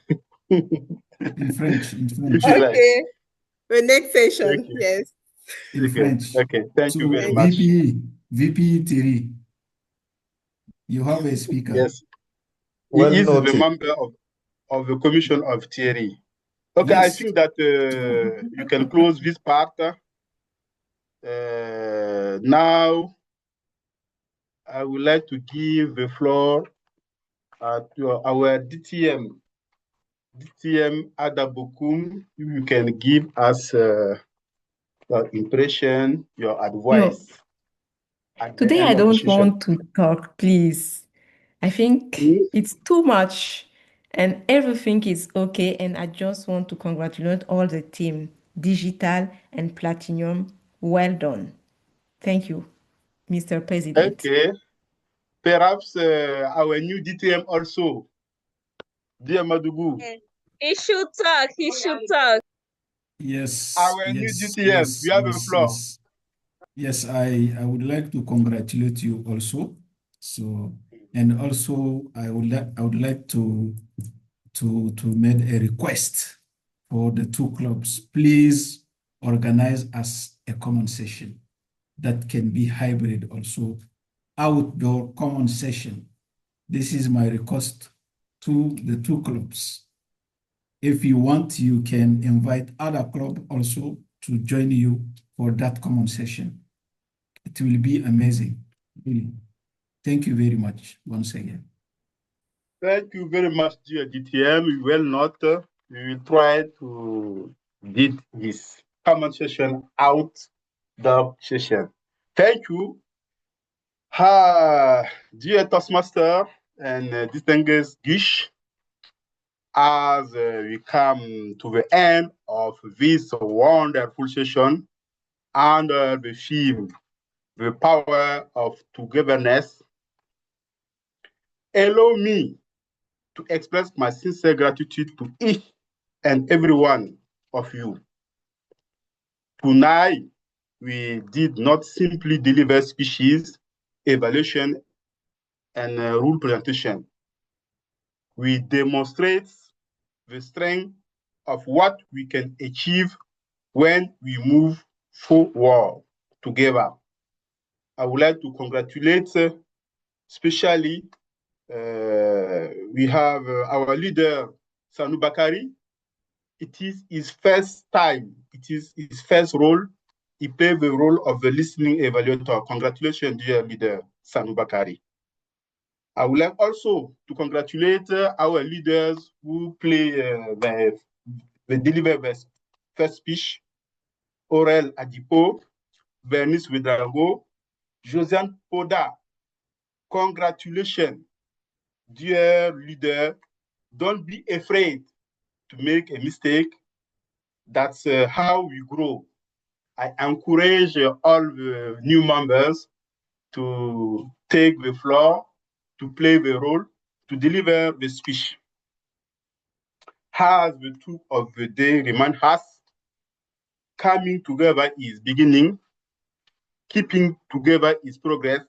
In French. Okay. The next session, yes. In French. Okay, thank you very much. VP Thierry, you have a speaker. Yes. He is the member of the commission of Thierry. Okay, yes. I think that you can close this part. Now, I would like to give the floor our DTM Adabukum, you can give us your impression, your advice. Today I don't want to talk, please. I think it's too much and everything is okay. And I just want to congratulate all the team, Digital and Platinum. Well done. Thank you, Mr. President. Okay. Perhaps our new DTM also. Dear Madugu. He should talk. He should talk. Yes, Our new yes, DTM. yes, You have yes, the floor. yes. Yes, I would like to congratulate you also. So, and also I would like to make a request for the two clubs. Please organize as a common session that can be hybrid also, outdoor common session. This is my request to the two clubs. If you want, you can invite other club also to join you for that common session. It will be amazing. Really. Thank you very much once again. Thank you very much, dear DTM. We will not. We will try to did this common session out the session. Thank you. Dear Toastmaster and distinguished Gish, as we come to the end of this wonderful session under the theme, the power of togetherness, allow me to express my sincere gratitude to each and every one of you. Tonight, we did not simply deliver species, evaluation, and rule presentation. We demonstrate the strength of what we can achieve when we move forward together. I would like to congratulate, especially, we have our leader, Sanu Bakari. It is his first time, it is his first role. He played the role of the listening evaluator. Congratulations, dear leader, Sanu Bakari. I would like also to congratulate our leaders who play the deliver the first speech, Aurel Adipo, Bernice Wedrago, Josiane Poda. Congratulations, dear leader. Don't be afraid to make a mistake. That's how we grow. I encourage all the new members to take the floor, to play the role, to deliver the speech. As the truth of the day reminds us, coming together is beginning, keeping together is progress,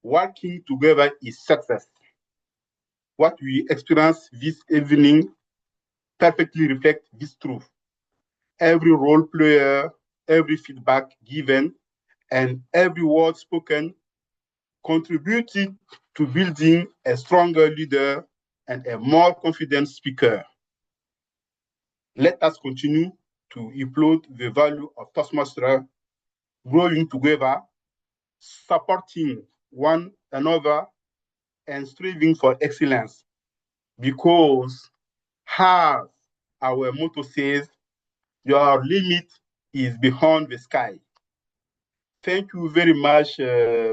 working together is success. What we experience this evening perfectly reflects this truth. Every role player, every feedback given, and every word spoken contributed to building a stronger leader and a more confident speaker. Let us continue to uphold the value of Toastmasters, growing together, supporting one another, and striving for excellence. Because, as our motto says, your limit is beyond the sky. Thank you very much,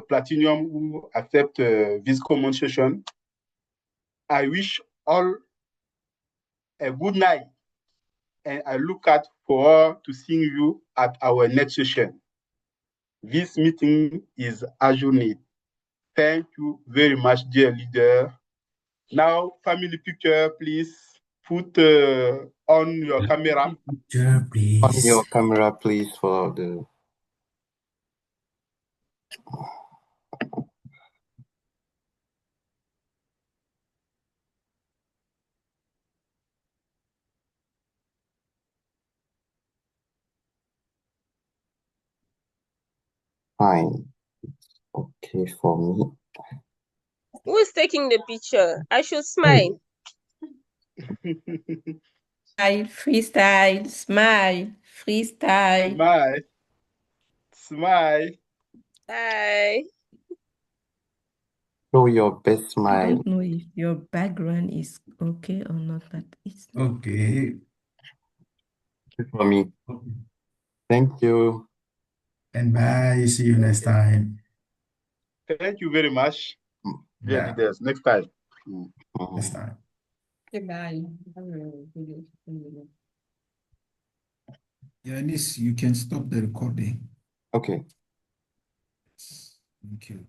Platinum, who accept this common session. I wish all a good night, and I look out forward to seeing you at our next session. This meeting is adjourned. Thank you very much, dear leader. Now, family picture, please put on your camera. Picture, please. On your camera, please, for the... Fine. Okay for me. Who is taking the picture? I should smile. Smile, freestyle, smile, freestyle. Smile. Smile. Hi. Show your best I smile. don't know if your background is okay or not, but it's Okay. For me. Thank you. And bye. See you next time. Thank you very much, dear Yeah. leaders. Next time. Next time. Goodbye. Yanis, you can stop the recording. Okay. Thank you.